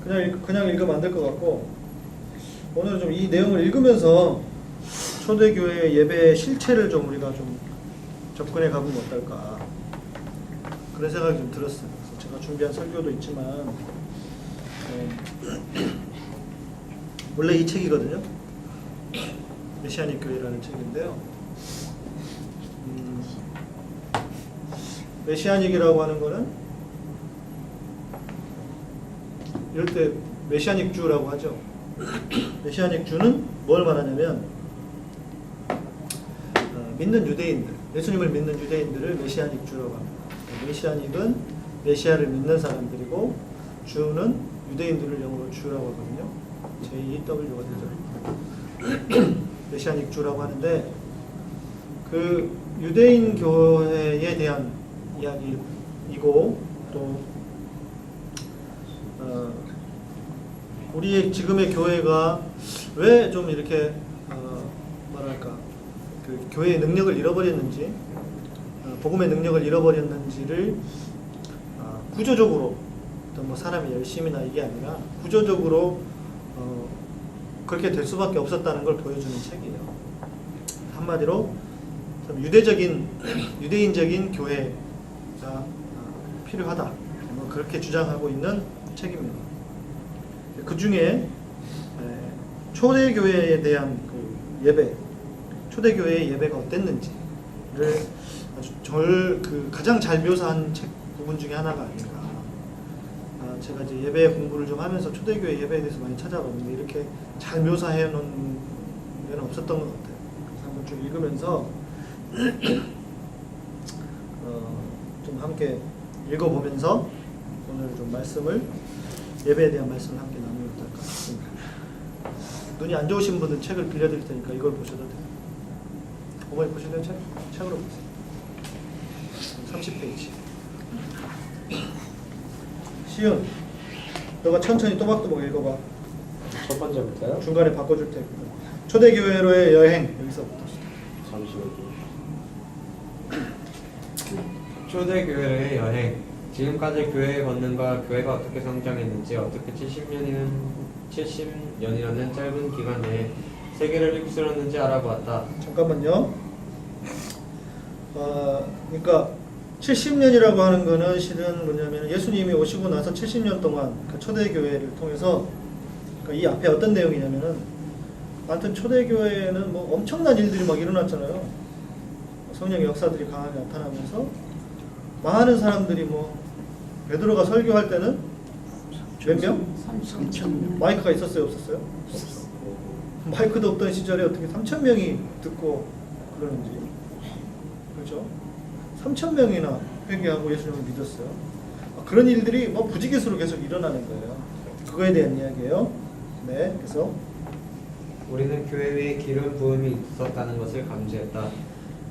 그냥 읽으면 안 될 것 같고, 오늘 좀 이 내용을 읽으면서 초대교회 예배의 실체를 좀 우리가 좀 접근해 가보면 어떨까, 그런 생각이 좀 들었어요. 그래서 제가 준비한 설교도 있지만, 원래 이 책이거든요. 메시아닉 교회라는 책인데요. 메시아닉이라고 하는 거는 이럴 때 메시아닉 주라고 하죠. 메시아닉 주는 뭘 말하냐면 믿는 유대인들, 예수님을 믿는 유대인들을 메시아닉 주라고 합니다. 메시아닉은 메시아를 믿는 사람들이고, 주는 유대인들을 영어로 주라고 하거든요. JEW가 되죠. 메시아닉 주라고 하는데, 그 유대인 교회에 대한 이야기이고, 또 우리의 지금의 교회가 왜 좀 이렇게 뭐랄까, 그 교회의 능력을 잃어버렸는지, 복음의 능력을 잃어버렸는지를 구조적으로, 어떤 뭐 사람의 열심이나 이게 아니라 구조적으로 그렇게 될 수밖에 없었다는 걸 보여주는 책이에요. 한마디로 좀 유대인적인 교회가 필요하다, 뭐 그렇게 주장하고 있는 책입니다. 그 중에 초대교회에 대한 그 예배, 초대교회의 예배가 어땠는지를 아주 가장 잘 묘사한 책 부분 중에 하나가 아닌가. 제가 이제 예배 공부를 좀 하면서 초대교회 예배에 대해서 많이 찾아봤는데, 이렇게 잘 묘사해 놓은 데는 없었던 것 같아요. 그래서 한번 쭉 읽으면서 좀 함께 읽어보면서 오늘 좀 예배에 대한 말씀을 함께 나누면 어떨까 싶습니다. 눈이 안 좋으신 분은 책을 빌려드릴 테니까 이걸 보셔도 돼요. 어머니 보시는 책으로 보세요. 30페이지. 시은, 너가 천천히 또박또박 읽어봐. 첫 번째부터요? 중간에 바꿔줄 테니까. 초대교회로의 여행, 여기서부터. 잠시만요. 초대교회의 여행. 지금까지 교회의 권능과 교회가 어떻게 성장했는지, 어떻게 70년이라는 짧은 기간 내에 세계를 휩쓸었는지 알아보았다. 잠깐만요. 그러니까 70년이라고 하는 거는 실은 뭐냐면, 예수님이 오시고 나서 70년 동안 그 초대교회를 통해서, 그러니까 이 앞에 어떤 내용이냐면은, 아무튼 초대교회에는 뭐 엄청난 일들이 막 일어났잖아요. 성령의 역사들이 강하게 나타나면서 많은 사람들이, 뭐 베드로가 설교할 때는 몇 명? 3,000명. 마이크가 있었어요, 없었어요? 마이크도 없던 시절에 어떻게 3,000명이 듣고 그러는지. 그렇죠? 3,000명이나 회개하고 예수님을 믿었어요. 그런 일들이 뭐 부지기수로 계속 일어나는 거예요. 그거에 대한 이야기예요. 네, 그래서 우리는 교회 위에 기름 부음이 있었다는 것을 감지했다.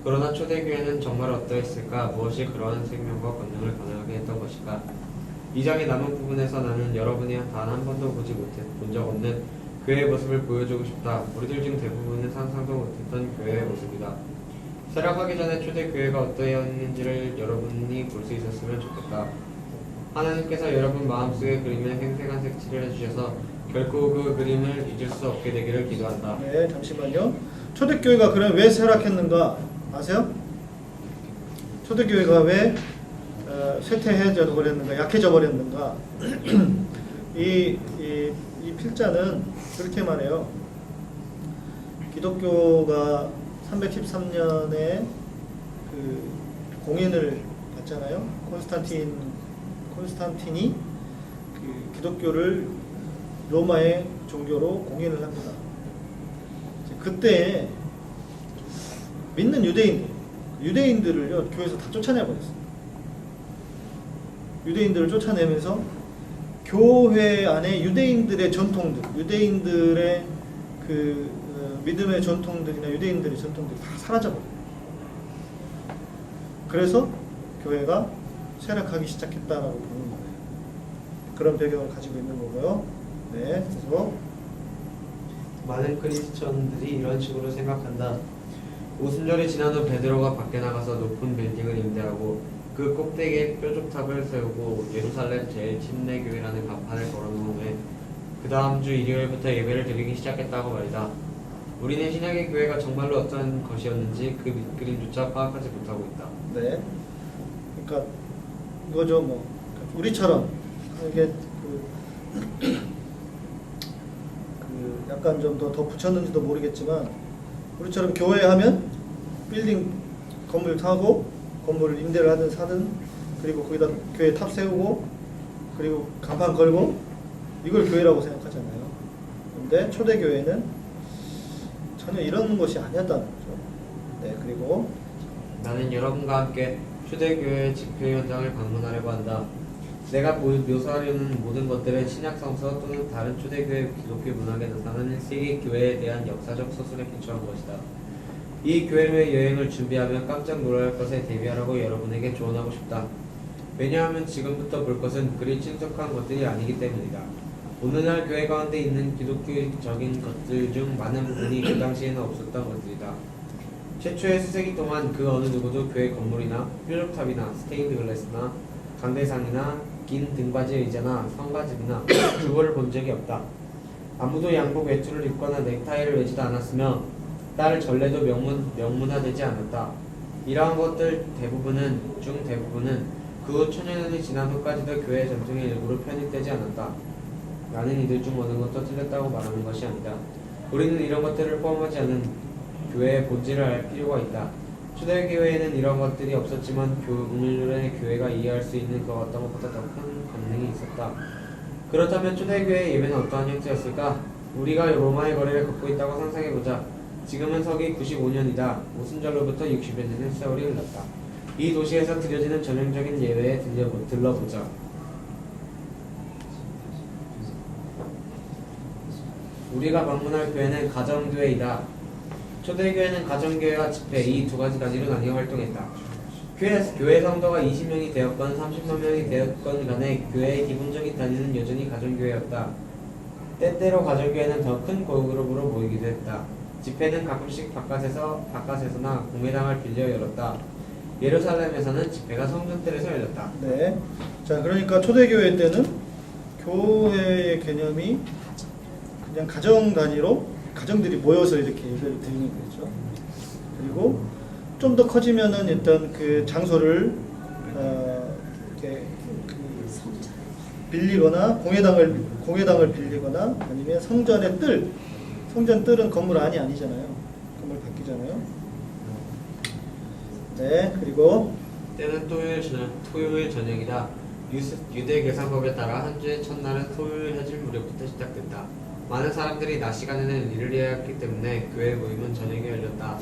그러나 초대교회는 정말 어떠했을까? 무엇이 그러한 생명과 권능을 가능하게 했던 것일까? 2장의 남은 부분에서 나는 여러분이 단 한 번도 본 적 없는 교회의 모습을 보여주고 싶다. 우리들 중 대부분은 상상도 못했던 교회의 모습이다. 쇠락하기 전에 초대교회가 어떠했는지를 여러분이 볼 수 있었으면 좋겠다. 하나님께서 여러분 마음속에 그림에 생생한 색칠을 해주셔서 결코 그 그림을 잊을 수 없게 되기를 기도한다. 네, 잠시만요. 초대교회가 그럼 왜 쇠락했는가 아세요? 초대교회가 왜 쇠퇴해져 버렸는가, 약해져 버렸는가? 이 필자는 그렇게 말해요. 기독교가 313년에 그 공인을 받잖아요. 콘스탄틴이 그 기독교를 로마의 종교로 공인을 합니다. 그때 믿는 유대인들을요, 교회에서 다 쫓아내버렸어요. 유대인들을 쫓아내면서 교회 안에 유대인들의 전통들, 유대인들의 그 믿음의 전통들이나 유대인들의 전통들이 다 사라져버려요. 그래서 교회가 쇠락하기 시작했다라고 보는 거예요. 그런 배경을 가지고 있는 거고요. 네, 그래서 많은 크리스천들이 이런 식으로 생각한다. 오순절이 지난 후 베드로가 밖에 나가서 높은 빌딩을 임대하고 그 꼭대기에 뾰족탑을 세우고 예루살렘 제7내교회라는 간판을 걸어놓은 후에 그 다음 주 일요일부터 예배를 드리기 시작했다고 말이다. 우리는 신약의 교회가 정말로 어떤 것이었는지 그 밑그림조차 파악하지 못하고 있다. 네. 그러니까 이거죠. 뭐 우리처럼 이게 그 약간 좀 더 붙였는지도 모르겠지만 우리처럼 교회 하면 빌딩 건물 사고 건물을 임대를 하든 사든 그리고 거기다 교회 탑 세우고 그리고 간판 걸고 이걸 교회라고 생각하잖아요. 근데 초대교회는 전혀 이런 것이 아니었다는 거죠. 네, 그리고 나는 여러분과 함께 초대교회 집회 현장을 방문하려고 한다. 내가 묘사하려는 모든 것들은 신약 성서 또는 다른 초대교회 기독교 문학에 나타나는 세계 교회에 대한 역사적 서술에 기초한 것이다. 이 교회로의 여행을 준비하며 깜짝 놀랄 것에 대비하라고 여러분에게 조언하고 싶다. 왜냐하면 지금부터 볼 것은 그리 친숙한 것들이 아니기 때문이다. 오늘날 교회 가운데 있는 기독교적인 것들 중 많은 부분이 그 당시에는 없었던 것들이다. 최초의 수세기 동안 그 어느 누구도 교회 건물이나 뾰족탑이나 스테인드 글래스나 강대상이나 긴 등받이 의자나 성가집이나 주보를 본 적이 없다. 아무도 양복 외투를 입거나 넥타이를 매지도 않았으며 딸 전례도 명문화되지 않았다. 이러한 것들 중 대부분은 그 후 천여년이 지난 후까지도 교회 전통의 일부로 편입되지 않았다. 나는 이들 중 어느 것도 틀렸다고 말하는 것이 아니다. 우리는 이런 것들을 포함하지 않은 교회의 본질을 알 필요가 있다. 초대교회에는 이런 것들이 없었지만 오늘날의 교회가 이해할 수 있는 그 어떤 것보다 더 큰 권능이 있었다. 그렇다면 초대교회의 예배는 어떠한 형태였을까? 우리가 로마의 거리를 걷고 있다고 상상해보자. 지금은 서기 95년이다. 오순절로부터 60여 년의 세월이 흘렀다. 이 도시에서 드려지는 전형적인 예배에 들러보자. 우리가 방문할 교회는 가정교회이다. 초대교회는 가정교회와 집회 이 두 가지 단위로 나뉘어 활동했다. 교회 성도가 20명이 되었건 30만 명이 되었건 간에 교회의 기본적인 단위는 여전히 가정교회였다. 때때로 가정교회는 더 큰 그룹으로 모이기도 했다. 집회는 가끔씩 바깥에서나 공회당을 빌려 열었다. 예루살렘에서는 집회가 성전들에서 열렸다. 네. 자, 그러니까 초대교회 때는 교회의 개념이 그냥 가정 단위로 가정들이 모여서 이렇게 예배를 드리는 거죠. 그리고 좀 더 커지면은 일단 그 장소를 이렇게 빌리거나 공회당을 빌리거나 아니면 성전의 성전 뜰은 건물 안이 아니잖아요. 건물 바뀌잖아요. 네, 그리고 때는 토요일 저녁이다. 유대 계산법에 따라 한 주의 첫날은 토요일 해질 무렵부터 시작된다. 많은 사람들이 낮 시간에는 일을 해야 했기 때문에 교회 모임은 저녁에 열렸다.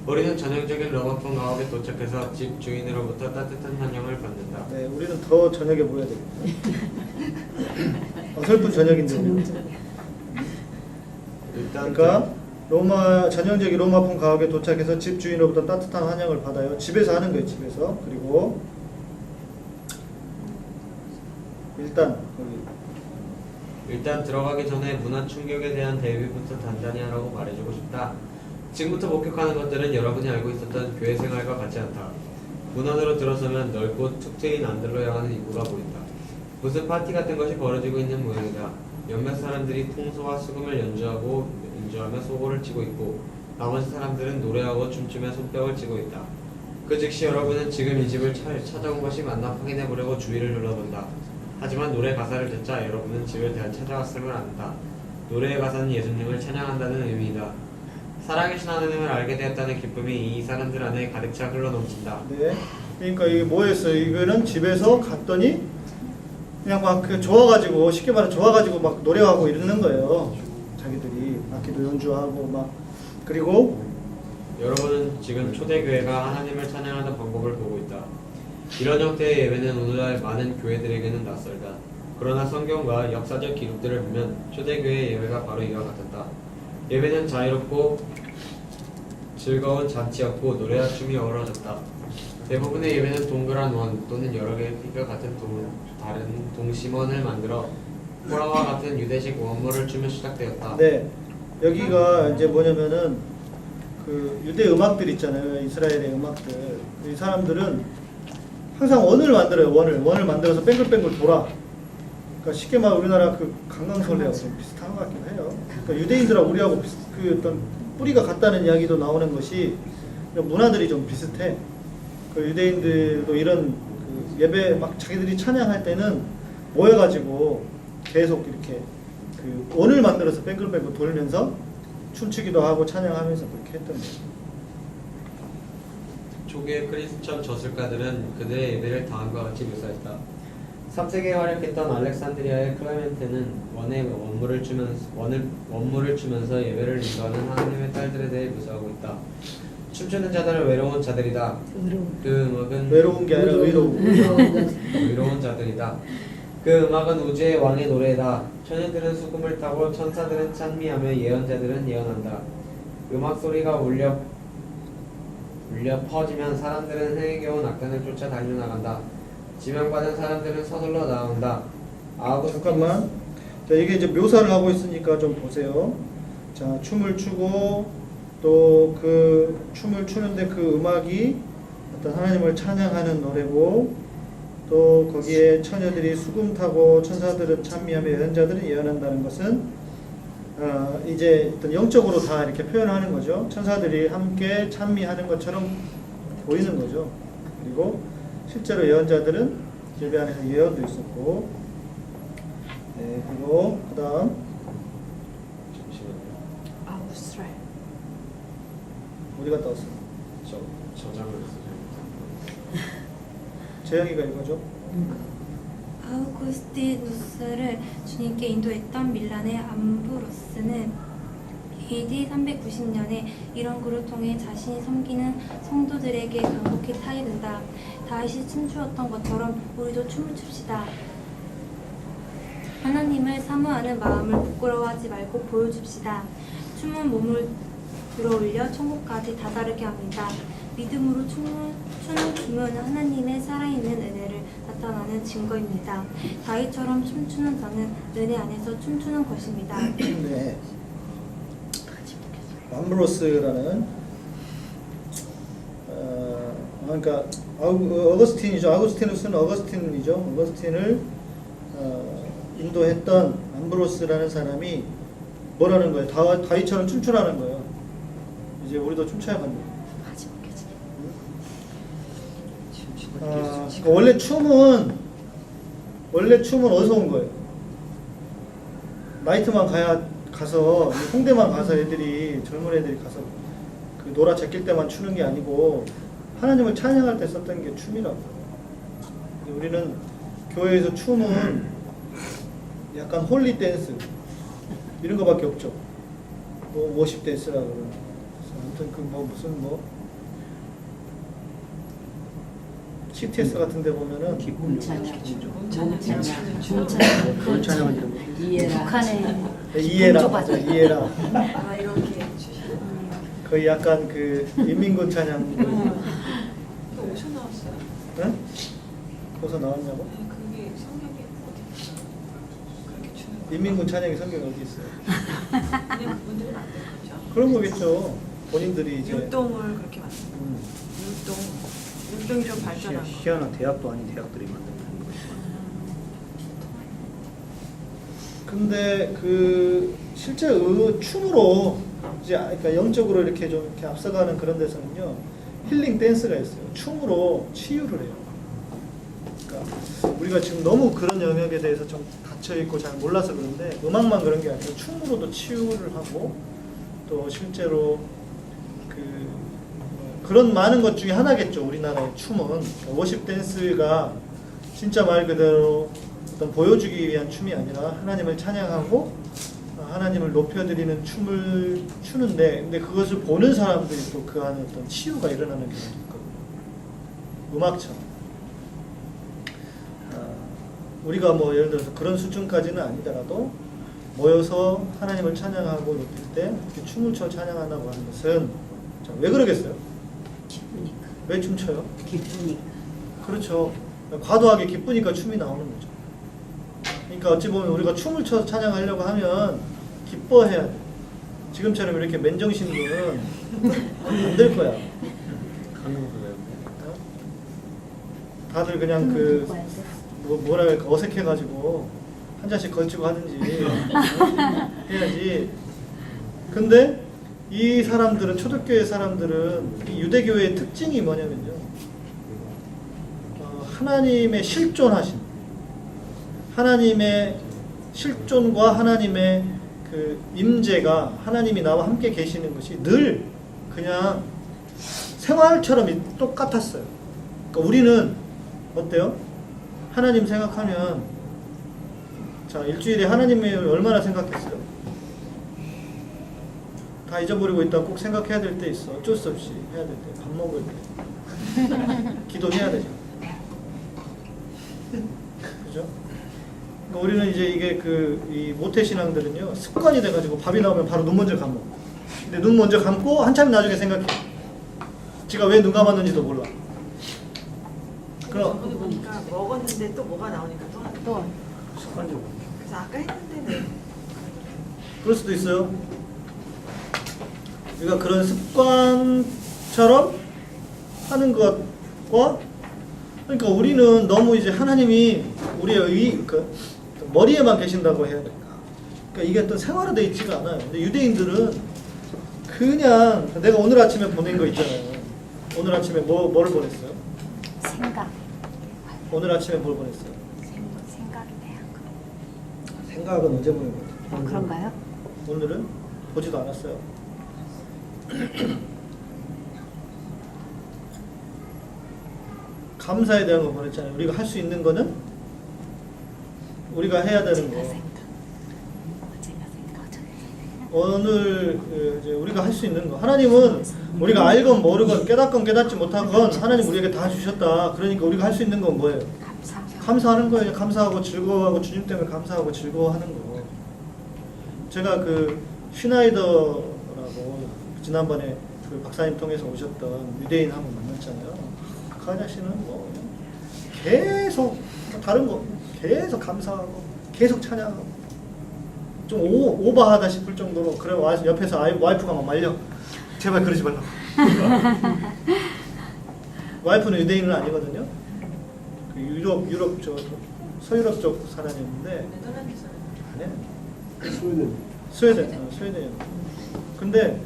우리는 전형적인 러버폰 가옥에 도착해서 집 주인으로부터 따뜻한 환영을 받는다. 네, 우리는 더 저녁에 모여야 됩니다. 어설픈 저녁인데요. 그러니까 전형적인 로마풍 가옥에 도착해서 집 주인으로부터 따뜻한 환영을 받아요. 집에서 하는 거예요. 집에서. 그리고 일단 들어가기 전에 문화 충격에 대한 대비부터 단단히 하라고 말해주고 싶다. 지금부터 목격하는 것들은 여러분이 알고 있었던 교회 생활과 같지 않다. 문 안으로 들어서면 넓고 툭 트인 안들로 향하는 입구가 보인다. 무슨 파티 같은 것이 벌어지고 있는 모양이다. 몇몇 사람들이 통소와 수금을 연주하며 소고를 치고 있고 나머지 사람들은 노래하고 춤추며 손뼉을 치고 있다. 그 즉시 여러분은 지금 이 집을 찾아온 것이 맞나 확인해 보려고 주위를 둘러본다. 하지만 노래 가사를 듣자 여러분은 집을 찾아왔음을 안다. 노래의 가사는 예수님을 찬양한다는 의미이다. 살아계신 하나님을 알게 되었다는 기쁨이 이 사람들 안에 가득 차 흘러넘친다. 네, 그러니까 이게 뭐였어요? 이거는 집에서 갔더니 그냥 막 좋아가지고 쉽게 말해 좋아가지고 막 노래하고 이러는 거예요. 자기들이 악기도 연주하고 막 그리고 여러분은 지금 초대교회가 하나님을 찬양하는 방법을 보고 있다. 이런 형태의 예배는 오늘날 많은 교회들에게는 낯설다. 그러나 성경과 역사적 기록들을 보면 초대교회의 예배가 바로 이와 같았다. 예배는 자유롭고 즐거운 잔치였고 노래와 춤이 어우러졌다. 대부분의 예배는 동그란 원 또는 여러 개의 피겨 같은 다른 동심원을 만들어 호라와 같은 유대식 원물을 추며 시작되었다. 네, 여기가 이제 뭐냐면은 그 유대 음악들 있잖아요. 이스라엘의 음악들. 이 사람들은 항상 원을 만들어요. 원을 만들어서 뱅글뱅글 돌아. 그러니까 쉽게 말해 우리나라 그 강강설레하고 좀 비슷한 것 같긴 해요. 그러니까 유대인들하고 우리하고 그 어떤 뿌리가 같다는 이야기도 나오는 것이 문화들이 좀 비슷해. 그 유대인들도 이런 그 예배 막 자기들이 찬양할 때는 모여가지고 계속 이렇게 그 원을 만들어서 뱅글뱅글 돌면서 춤추기도 하고 찬양하면서 그렇게 했던 거죠. 초기의 크리스천 저술가들은 그들의 예배를 다음과 같이 묘사했다. 3세기에 활약했던 알렉산드리아의 클레멘테는 원물을 추면서 예배를 인도하는 하나님의 딸들에 대해 묘사하고 있다. 춤추는 자들은 외로운 자들이다. 그 음악은 외로운 게 아니라 의로운 자들이다. 그 음악은 우주의 왕의 노래다. 처녀들은 수금을 타고 천사들은 찬미하며 예언자들은 예언한다. 음악 소리가 울려 퍼지면 사람들은 흥에 겨운 악단을 쫓아 달려나간다. 지명받은 사람들은 서둘러 나온다. 잠깐만. 자, 이게 이제 묘사를 하고 있으니까 좀 보세요. 자, 춤을 추고 또 그 춤을 추는데 그 음악이 어떤 하나님을 찬양하는 노래고 또 거기에 처녀들이 수금 타고 천사들은 찬미하며 예언자들은 예언한다는 것은 이제 어떤 영적으로 다 이렇게 표현하는 거죠. 천사들이 함께 찬미하는 것처럼 보이는 거죠. 그리고 실제로 예언자들은 예배 안에서 예언도 있었고, 네, 그리고 그 다음 잠시만요. 어디 갔다 왔어? 저장을 했어요. 재영이가 읽어줘. 아우구스티누스를 주님께 인도했던 밀란의 암브로스는 AD 390년에 이런 글을 통해 자신이 섬기는 성도들에게 간곡히 타이른다. 다윗이 춤추었던 것처럼 우리도 춤을 춥시다. 하나님을 사모하는 마음을 부끄러워하지 말고 보여줍시다. 춤은 몸을 들어올려 천국까지 다다르게 합니다. 믿음으로 추는 춤은 하나님의 살아있는 은혜를 나타나는 증거입니다. 다윗처럼 춤추는 자는 은혜 안에서 춤추는 것입니다. 네. 암브로스라는 그러니까 어거스틴이죠. 아구스티누스는 어거스틴이죠. 어거스틴을 인도했던 암브로스라는 사람이 뭐라는 거예요? 다윗처럼 춤추라는 거예요. 이제 우리도 춤춰야 합니다. 그러니까 원래 춤은 어디서 온 거예요? 나이트만 가서 홍대만 가서 젊은 애들이 가서 그 노라 제낄 때만 추는 게 아니고 하나님을 찬양할 때 썼던 게 춤이라고. 우리는 교회에서 춤은 약간 홀리 댄스 이런 거밖에 없죠. 뭐 워십 댄스라고 그러는. 아무튼 그 CTS 같은 데 보면은 기쁨 찬양, 그런 찬양을 이런 거. 북한의 이해라 맞아. 이해라. 아 이렇게 거의 약간 그 인민군 찬양. 어디서 나왔어요? 응? 거기서 나왔냐고? 네, 그게 성경에 어디 그렇게 주는 거? 인민군 찬양이 성경에 어디 있어요? 그냥 그분들이 만든 거죠. 그런 거겠죠. 본인들이 이제 율동을 그렇게 만든 율동이 좀 발전한 거. 희한한 대학도 아닌 대학들이 만든 거죠. 근데 그 실제 춤으로 이제 그러니까 영적으로 이렇게 좀 이렇게 앞서가는 그런 데서는요 힐링 댄스가 있어요. 춤으로 치유를 해요. 그러니까 우리가 지금 너무 그런 영역에 대해서 좀 닫혀 있고 잘 몰라서 그런데 음악만 그런 게 아니라 춤으로도 치유를 하고 또 실제로 그런 많은 것 중에 하나겠죠. 우리나라의 춤은 그러니까 워십 댄스가 진짜 말 그대로 어떤 보여주기 위한 춤이 아니라 하나님을 찬양하고 하나님을 높여드리는 춤을 추는데 근데 그것을 보는 사람들이 또 그 안에 어떤 치유가 일어나는 경우도 있거든요. 음악처럼 우리가 뭐 예를 들어서 그런 수준까지는 아니더라도 모여서 하나님을 찬양하고 높일 때 이렇게 춤을 춰 찬양한다고 하는 것은 자, 왜 그러겠어요? 기쁘니까. 왜 춤춰요? 기쁘니까. 그렇죠. 과도하게 기쁘니까 춤이 나오는 거죠. 그러니까 어찌 보면 우리가 춤을 춰서 찬양하려고 하면 기뻐해야 돼. 지금처럼 이렇게 맨정신으로는 안 될 거야. 한국어예요. 다들 그냥 그 뭐라 할까 어색해가지고 한 잔씩 걸치고 하든지 해야지. 근데 이 사람들은 초대교회 사람들은 이 유대교회의 특징이 뭐냐면요. 하나님의 실존하심, 하나님의 실존과 하나님의 그 임재가 하나님이 나와 함께 계시는 것이 늘 그냥 생활처럼 똑같았어요. 그러니까 우리는 어때요? 하나님 생각하면 자 일주일에 하나님을 얼마나 생각했어요? 다 잊어버리고 있다 꼭 생각해야 될 때 있어. 어쩔 수 없이 해야 될 때, 밥 먹을 때 기도해야 되죠. 그죠? 그러니까 우리는 이제 이게 이 모태 신앙들은요 습관이 돼가지고 밥이 나오면 바로 눈 먼저 감고, 근데 눈 먼저 감고 한참 나중에 생각해. 지가 왜 눈 감았는지도 몰라. 그럼 저번에 보니까 먹었는데 또 뭐가 나오니까 또 하는 습관적으로. 그래서 아까 했는데 왜? 그럴 수도 있어요. 우리가 그런 습관처럼 하는 것과 그러니까 우리는 너무 이제 하나님이 우리의 머리에만 계신다고 해야 될까? 그러니까 이게 또 생활화되어 있지가 않아요. 근데 유대인들은 그냥 내가 오늘 아침에 보낸 거 있잖아요. 오늘 아침에 뭐를 보냈어요? 생각. 오늘 아침에 뭘 보냈어요? 생각에 대한 거. 생각은 어제 보낸 거죠. 그런가요? 오늘은 보지도 않았어요. 감사에 대한 거 보냈잖아요. 우리가 할 수 있는 거는 우리가 해야 되는 거. 어제가 생각. 오늘 이제 우리가 할 수 있는 거. 하나님은 우리가 알건 모르건 깨닫건 깨닫지 못하건 하나님 우리에게 다 주셨다. 그러니까 우리가 할 수 있는 건 뭐예요? 감사하는 거예요. 감사하고 즐거워하고 주님 때문에 감사하고 즐거워하는 거. 제가 그 슈나이더라고 지난번에 그 박사님 통해서 오셨던 유대인 한 분 만났잖아요. 그 아저씨는 뭐 계속 다른 거 계속 감사하고 계속 찬양하고 좀 오버하다 싶을 정도로 그래 옆에서 와이프가 막 말려. 제발 그러지 말라고. 와이프는 유대인은 아니거든요. 그 유럽 저 서유럽 쪽 사람이었는데 네덜란드 사람. 아니야. 스웨덴. 근데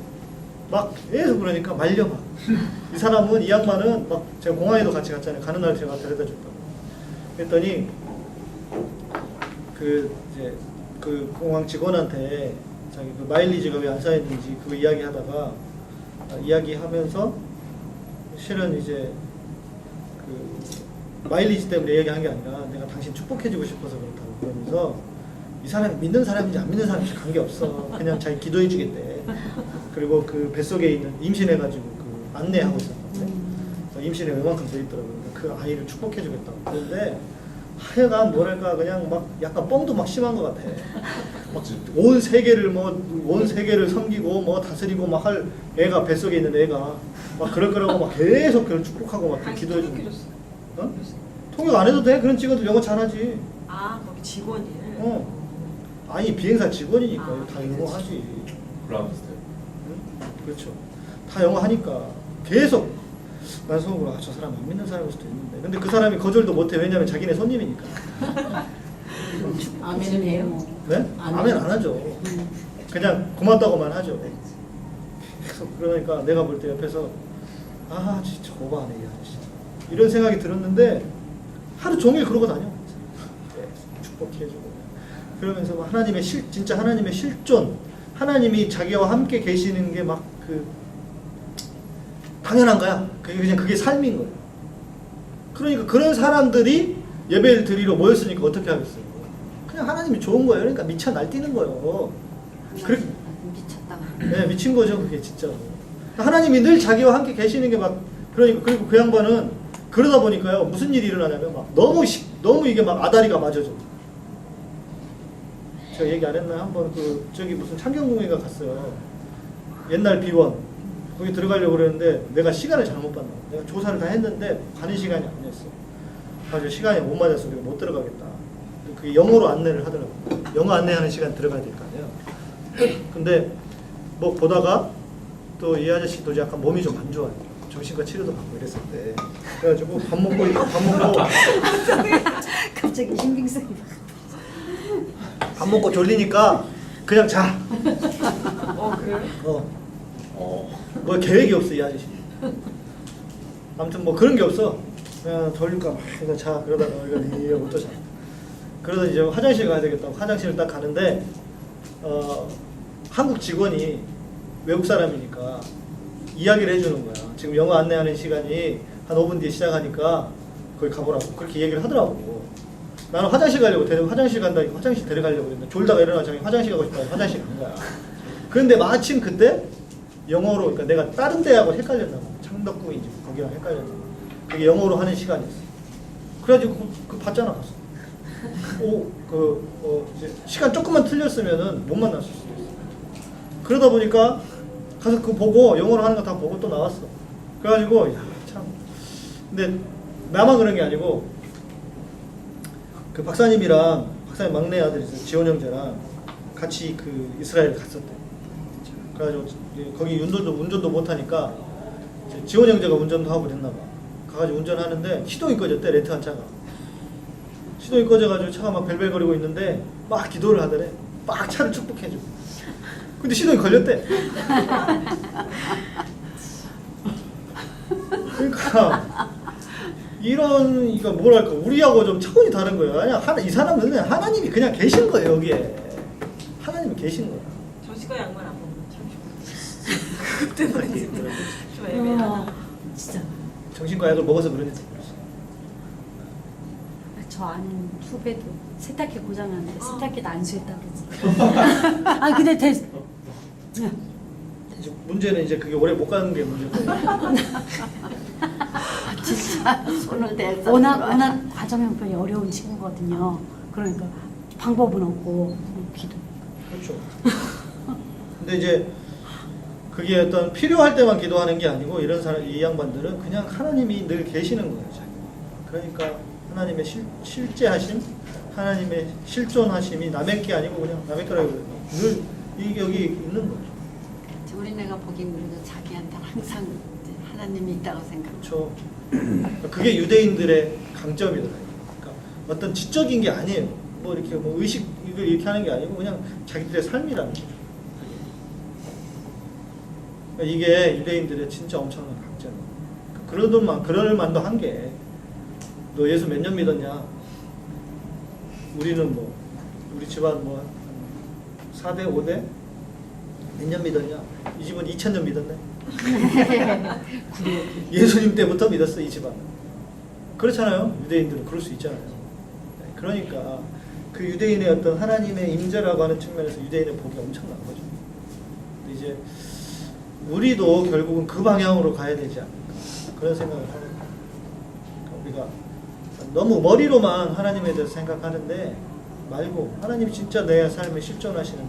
막 계속 그러니까 말려 막. 이 사람은 이 양반은 막 제가 공항에도 같이 갔잖아요. 가는 날 제가 데려다 줬다고. 그랬더니 그 공항 직원한테 자기 그 마일리지가 왜 안 쌓였는지 그거 이야기하다가 이야기하면서 실은 이제 그 마일리지 때문에 얘기한 게 아니라 내가 당신 축복해주고 싶어서 그렇다고 그러면서 이 사람이 믿는 사람인지 안 믿는 사람인지 관계없어. 그냥 자기 기도해 주겠대. 그리고 그 뱃속에 있는 임신해가지고 그 안내하고 있었는데 임신에 웬만큼 돼 있더라고요. 그 아이를 축복해 주겠다고. 그런데 하여간 뭐랄까 그냥 막 약간 뻥도 막 심한 것 같아. 막 온 세계를 섬기고 뭐 다스리고 막 할 애가 뱃속에 있는 애가 막 그럴 거라고 막 계속 그걸 축복하고 막 기도해 주는. 어? 통역 안 해도 돼? 그런 직원들 영어 잘하지. 아 거기 직원이를. 아니 비행사 직원이니까 다 영어 하지. 브라운스텝. 응? 그렇죠. 다 영어 하니까 계속 난 속으로 저 사람 안 믿는 사람일 수도 있는데 근데 그 사람이 거절도 못해. 왜냐면 자기네 손님이니까. 아멘은 해요. 네? 아멘 안 하죠. 그냥 고맙다고만 하죠. 계속 그러니까 내가 볼 때 옆에서 아 진짜 오버하네 이 아저씨 이런 생각이 들었는데 하루 종일 그러고 다녀. 축복해주고 그러면서 막 하나님의 진짜 하나님의 실존, 하나님이 자기와 함께 계시는 게 막 당연한 거야. 그게 삶인 거야. 그러니까 그런 사람들이 예배를 드리러 모였으니까 어떻게 하겠어요? 그냥 하나님이 좋은 거예요. 그러니까 미쳐 날뛰는 거예요. 미쳤다가. 네, 미친 거죠, 그게 진짜로. 하나님이 늘 자기와 함께 계시는 게 막 그러니까 그리고 그 양반은 그러다 보니까요 무슨 일이 일어나냐면 막 너무 이게 막 아다리가 맞아져. 제가 얘기 안 했나요? 한번 저기 무슨 창경궁인가 갔어요. 옛날 비원. 거기 들어가려고 그랬는데 내가 시간을 잘못 봤나. 내가 조사를 다 했는데 가는 시간이 안 됐어. 그래서 시간이 못 맞아서 우리가 못 들어가겠다. 그 영어로 안내를 하더라고요. 영어 안내하는 시간 들어가야 될 거 아니에요. 근데 뭐 보다가 또 이 아저씨도 약간 몸이 좀 안 좋아요. 정신과 치료도 받고 이랬었대. 그래가지고 밥 먹고 갑자기 신빙성이 밥 먹고 졸리니까 그냥 자. 그래요? 뭐 계획이 없어 이 아저씨. 아무튼 뭐 그런 게 없어. 그냥 졸릴까 막 해서 자. 그러다가 이러고 또 자. 그러다 이제 화장실 가야 되겠다고 화장실을 딱 가는데 한국 직원이 외국 사람이니까 이야기를 해주는 거야. 지금 영어 안내하는 시간이 한 5분 뒤에 시작하니까 거기 가보라고 그렇게 얘기를 하더라고. 나는 화장실 가려고 화장실 간다니까 화장실 데려가려고 그랬는데 졸다가 일어나 자기 화장실 가고 싶다고 화장실 간 거야. 그런데 마침 그때 영어로 그러니까 내가 다른 데하고 헷갈렸나 봐. 창덕궁인지 거기랑 헷갈렸나 봐. 그게 영어로 하는 시간이었어. 그래가지고 그 봤잖아 가서. 이제 시간 조금만 틀렸으면은 못 만났을 수도 있어. 그러다 보니까 가서 그거 보고 영어로 하는 거 다 보고 또 나왔어. 그래가지고 야 참. 근데 나만 그런 게 아니고 그 박사님 막내 아들 있어요. 지원 형제랑 같이 그 이스라엘 갔었대. 그래가지고 거기 운전도 못하니까 지원 형제가 운전도 하고 그랬나 봐. 가가지고 운전하는데 시동이 꺼졌대. 렌트한 차가. 시동이 꺼져가지고 차가 막 벨벨거리고 있는데 막 기도를 하더래. 막 차를 축복해줘. 근데 시동이 걸렸대. 그러니까 이런 이거 뭐랄까 우리하고 좀 차원이 다른 거예요. 아니야 이 사람은 하나님이 그냥 계신 거예요 여기에. 하나님이 계신 거야. 정신과 약만 안 먹으면 참 좋은데. 그때 말이지. 좀 애매하다. 진짜 정신과 약을 먹어서 그런지 모르겠어. 저 아는 후배도 세탁기 고장났는데 세탁기도 안수했다고 그러지. 아 근데 이제 문제는 이제 그게 오래 못 가는 게 문제고. 진짜 손을 대서 워낙 과정 형편이 어려운 친구거든요. 그러니까 방법은 없고 기도. 그렇죠. 근데 이제 그게 어떤 필요할 때만 기도하는 게 아니고 이런 사람 이 양반들은 그냥 하나님이 늘 계시는 거예요. 자기. 그러니까 하나님의 실제하심, 하나님의 실존하심이 남의 게 아니고 그냥 남의 거라고 늘 여기 있는 거죠. 우리네가 보긴 그래도 자기한테 항상 이제 하나님이 있다고 생각. 그렇죠. 그게 유대인들의 강점이더라고요. 그러니까 어떤 지적인 게 아니에요. 뭐 이렇게 뭐 의식 이걸 이렇게 하는 게 아니고 그냥 자기들의 삶이라는 거죠. 그러니까 이게 유대인들의 진짜 엄청난 강점이에요. 그럴 만도 한 게 너 예수 몇 년 믿었냐? 우리는 뭐 우리 집안 뭐 4대 5대 몇 년 믿었냐? 이 집은 2000년 믿었네. 예수님 때부터 믿었어 이 집안. 그렇잖아요. 유대인들은 그럴 수 있잖아요. 그러니까 그 유대인의 어떤 하나님의 임재라고 하는 측면에서 유대인의 복이 엄청난 거죠. 근데 이제 우리도 결국은 그 방향으로 가야 되지 않을까 그런 생각을 하는 거예요. 우리가 너무 머리로만 하나님에 대해서 생각하는데 말고 하나님 진짜 내 삶에 실존하시는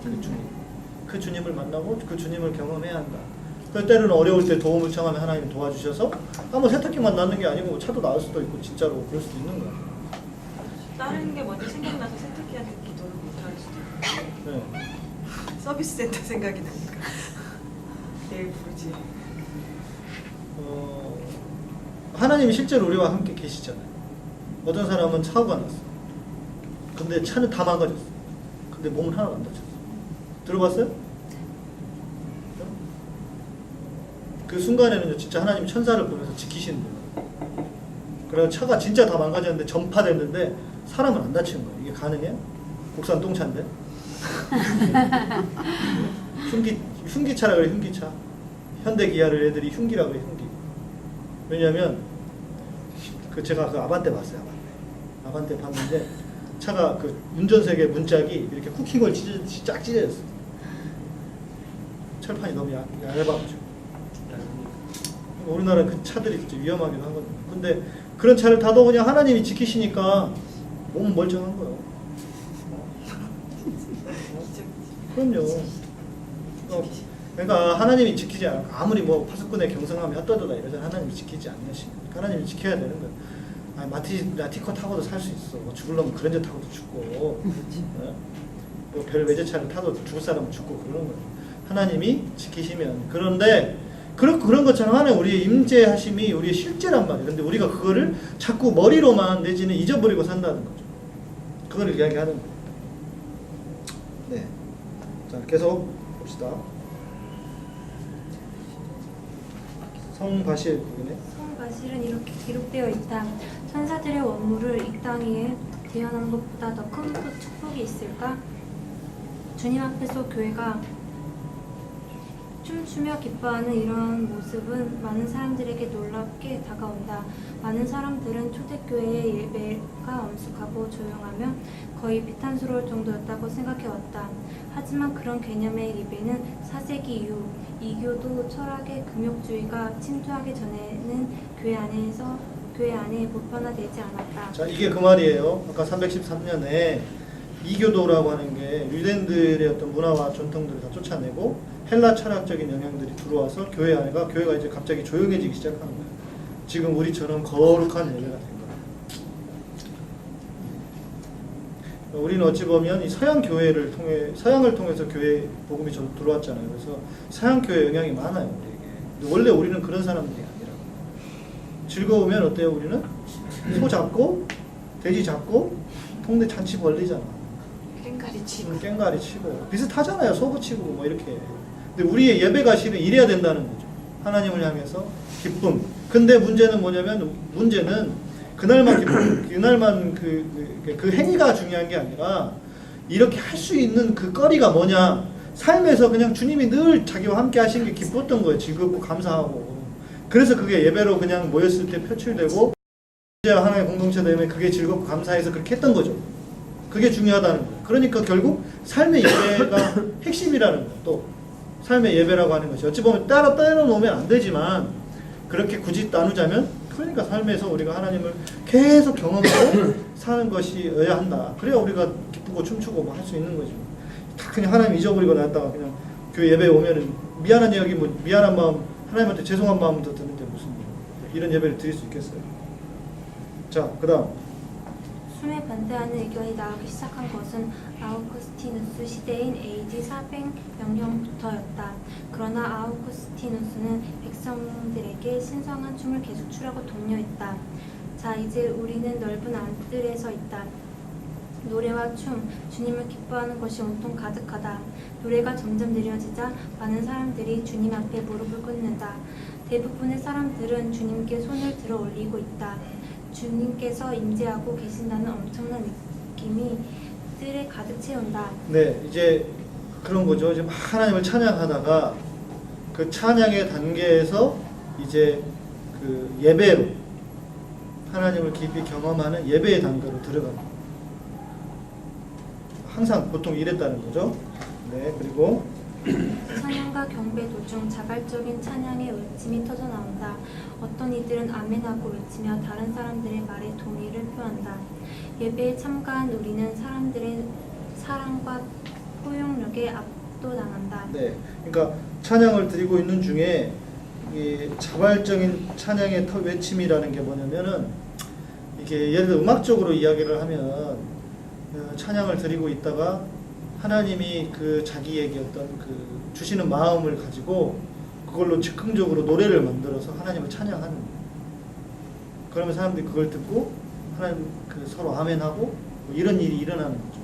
그 주님을 만나고 그 주님을 경험해야 한다. 그 때로는 어려울 때 도움을 청하면 하나님 도와주셔서 뭐 세탁기만 낫는 게 아니고 차도 나을 수도 있고 진짜로 그럴 수도 있는 거야. 다른 게 먼저 생각나서 세탁기한테 기도를 못할 수도 있고. 네. 서비스 센터 생각이 나니까 내일 부르지. 하나님이 실제로 우리와 함께 계시잖아요. 어떤 사람은 사고가 났어. 근데 차는 다 망가졌어. 근데 몸은 하나도 안 다쳤어. 들어봤어요? 그 순간에는 진짜 하나님 천사를 보면서 지키시는 거예요. 그래서 차가 진짜 다 망가졌는데 전파됐는데 사람은 안 다치는 거예요. 이게 가능해? 국산 똥차인데? 흉기차라 그래, 흉기차. 현대기아를 애들이 흉기라 그래, 흉기. 왜냐면 제가 그 아반떼 봤어요. 아반떼 봤는데 차가 그 운전석의 문짝이 이렇게 쿠킹을 찢어지듯이 쫙 찢어졌어. 철판이 너무 얇아가지고. 우리나라 그 차들이 진짜 위험하기도 하거든요. 근데 그런 차를 타도 그냥 하나님이 지키시니까 몸은 멀쩡한 거예요. 그럼요. 그러니까 하나님이 지키지 않아. 아무리 뭐 파수꾼의 경성함이 헛되다 이러잖아. 하나님이 지키지 않으시니까 하나님이 지켜야 되는 거예요. 아니, 마티코 타고도 살 수 있어. 뭐 죽으려면 그랜저 타고도 죽고, 뭐 별 외제차를 타도 죽을 사람은 죽고 그러는 거예요. 하나님이 지키시면. 그런데 그런 것처럼 하나님 우리의 임재하심이 우리의 실제란 말이에요. 근데 우리가 그거를 자꾸 머리로만 내지는 잊어버리고 산다는 거죠. 그걸 이야기하는 거예요. 네. 자, 계속 봅시다. 성바실 부분에 성바실은 이렇게 기록되어 있다. 천사들의 원물을 이 땅 위에 대현하는 것보다 더 큰 축복이 있을까? 주님 앞에서 교회가 춤추며 기뻐하는 이런 모습은 많은 사람들에게 놀랍게 다가온다. 많은 사람들은 초대교회의 예배가 엄숙하고 조용하며 거의 비탄스러울 정도였다고 생각해왔다. 하지만 그런 개념의 예배는 4세기 이후 이교도 철학의 금욕주의가 침투하기 전에는 교회 안에 보편화되지 않았다. 자, 이게 그 말이에요. 아까 313년에 이교도라고 하는 게 유대인들의 어떤 문화와 전통들을 다 쫓아내고 헬라 철학적인 영향들이 들어와서 교회가 이제 갑자기 조용해지기 시작하는 거예요. 지금 우리처럼 거룩한 예배가 된 거예요. 우리는 어찌 보면 이 서양을 통해서 교회 복음이 들어왔잖아요. 그래서 서양 교회 영향이 많아요, 우리에게. 근데 원래 우리는 그런 사람들이 아니라고. 즐거우면 어때요? 우리는 소 잡고 돼지 잡고 동네 잔치 벌리잖아. 깽가리 치고 비슷하잖아요. 소고 치고 뭐 이렇게. 근데 우리의 예배가 실은 이래야 된다는 거죠. 하나님을 향해서 기쁨. 근데 문제는 뭐냐면 그날만 기쁨, 그날만 그 행위가 중요한 게 아니라 이렇게 할 수 있는 그 거리가 뭐냐. 삶에서 그냥 주님이 늘 자기와 함께 하신 게 기뻤던 거예요. 즐겁고 감사하고. 그래서 그게 예배로 그냥 모였을 때 표출되고 하나의 공동체 되면 그게 즐겁고 감사해서 그렇게 했던 거죠. 그게 중요하다는 거예요. 그러니까 결국 삶의 예배가 핵심이라는 거예요. 또 삶의 예배라고 하는 것이 어찌 보면 따로 놓으면 안 되지만 그렇게 굳이 나누자면 그러니까 삶에서 우리가 하나님을 계속 경험하고 사는 것이어야 한다. 그래야 우리가 기쁘고 춤추고 뭐 할 수 있는 거죠. 다 그냥 하나님 잊어버리고 나왔다가 그냥 교회 예배에 오면은 미안한 이야기 뭐 미안한 마음 하나님한테 죄송한 마음도 드는데 무슨 이런 예배를 드릴 수 있겠어요. 자, 그 다음 숨에 반대하는 의견이 나오기 시작한 것은 아우구스티누스 시대인 AD 400년경부터였다. 그러나 아우구스티누스는 백성들에게 신성한 춤을 계속 추라고 독려했다. 자, 이제 우리는 넓은 안뜰에서 있다. 노래와 춤, 주님을 기뻐하는 것이 온통 가득하다. 노래가 점점 느려지자 많은 사람들이 주님 앞에 무릎을 꿇는다. 대부분의 사람들은 주님께 손을 들어 올리고 있다. 주님께서 임재하고 계신다는 엄청난 느낌이 뜰에 가득 채운다. 네, 이제 그런 거죠. 이제 하나님을 찬양하다가 그 찬양의 단계에서 이제 그 예배로 하나님을 깊이 경험하는 예배의 단계로 들어갑니다. 항상 보통 이랬다는 거죠. 네, 그리고 찬양과 경배 도중 자발적인 찬양의 외침이 터져나온다. 어떤 이들은 아멘하고 외치며 다른 사람들의 말에 동의를 표한다. 예배에 참가한 우리는 사람들의 사랑과 포용력에 압도당한다. 네, 그러니까 찬양을 드리고 있는 중에 이 자발적인 찬양의 외침이라는 게 뭐냐면은 이게 예를 들어 음악적으로 이야기를 하면 찬양을 드리고 있다가 하나님이 그 자기에게 어떤 그 주시는 마음을 가지고 그걸로 즉흥적으로 노래를 만들어서 하나님을 찬양하는 거예요. 그러면 사람들이 그걸 듣고 하나님 그 서로 아멘하고 뭐 이런 일이 일어나는 거죠.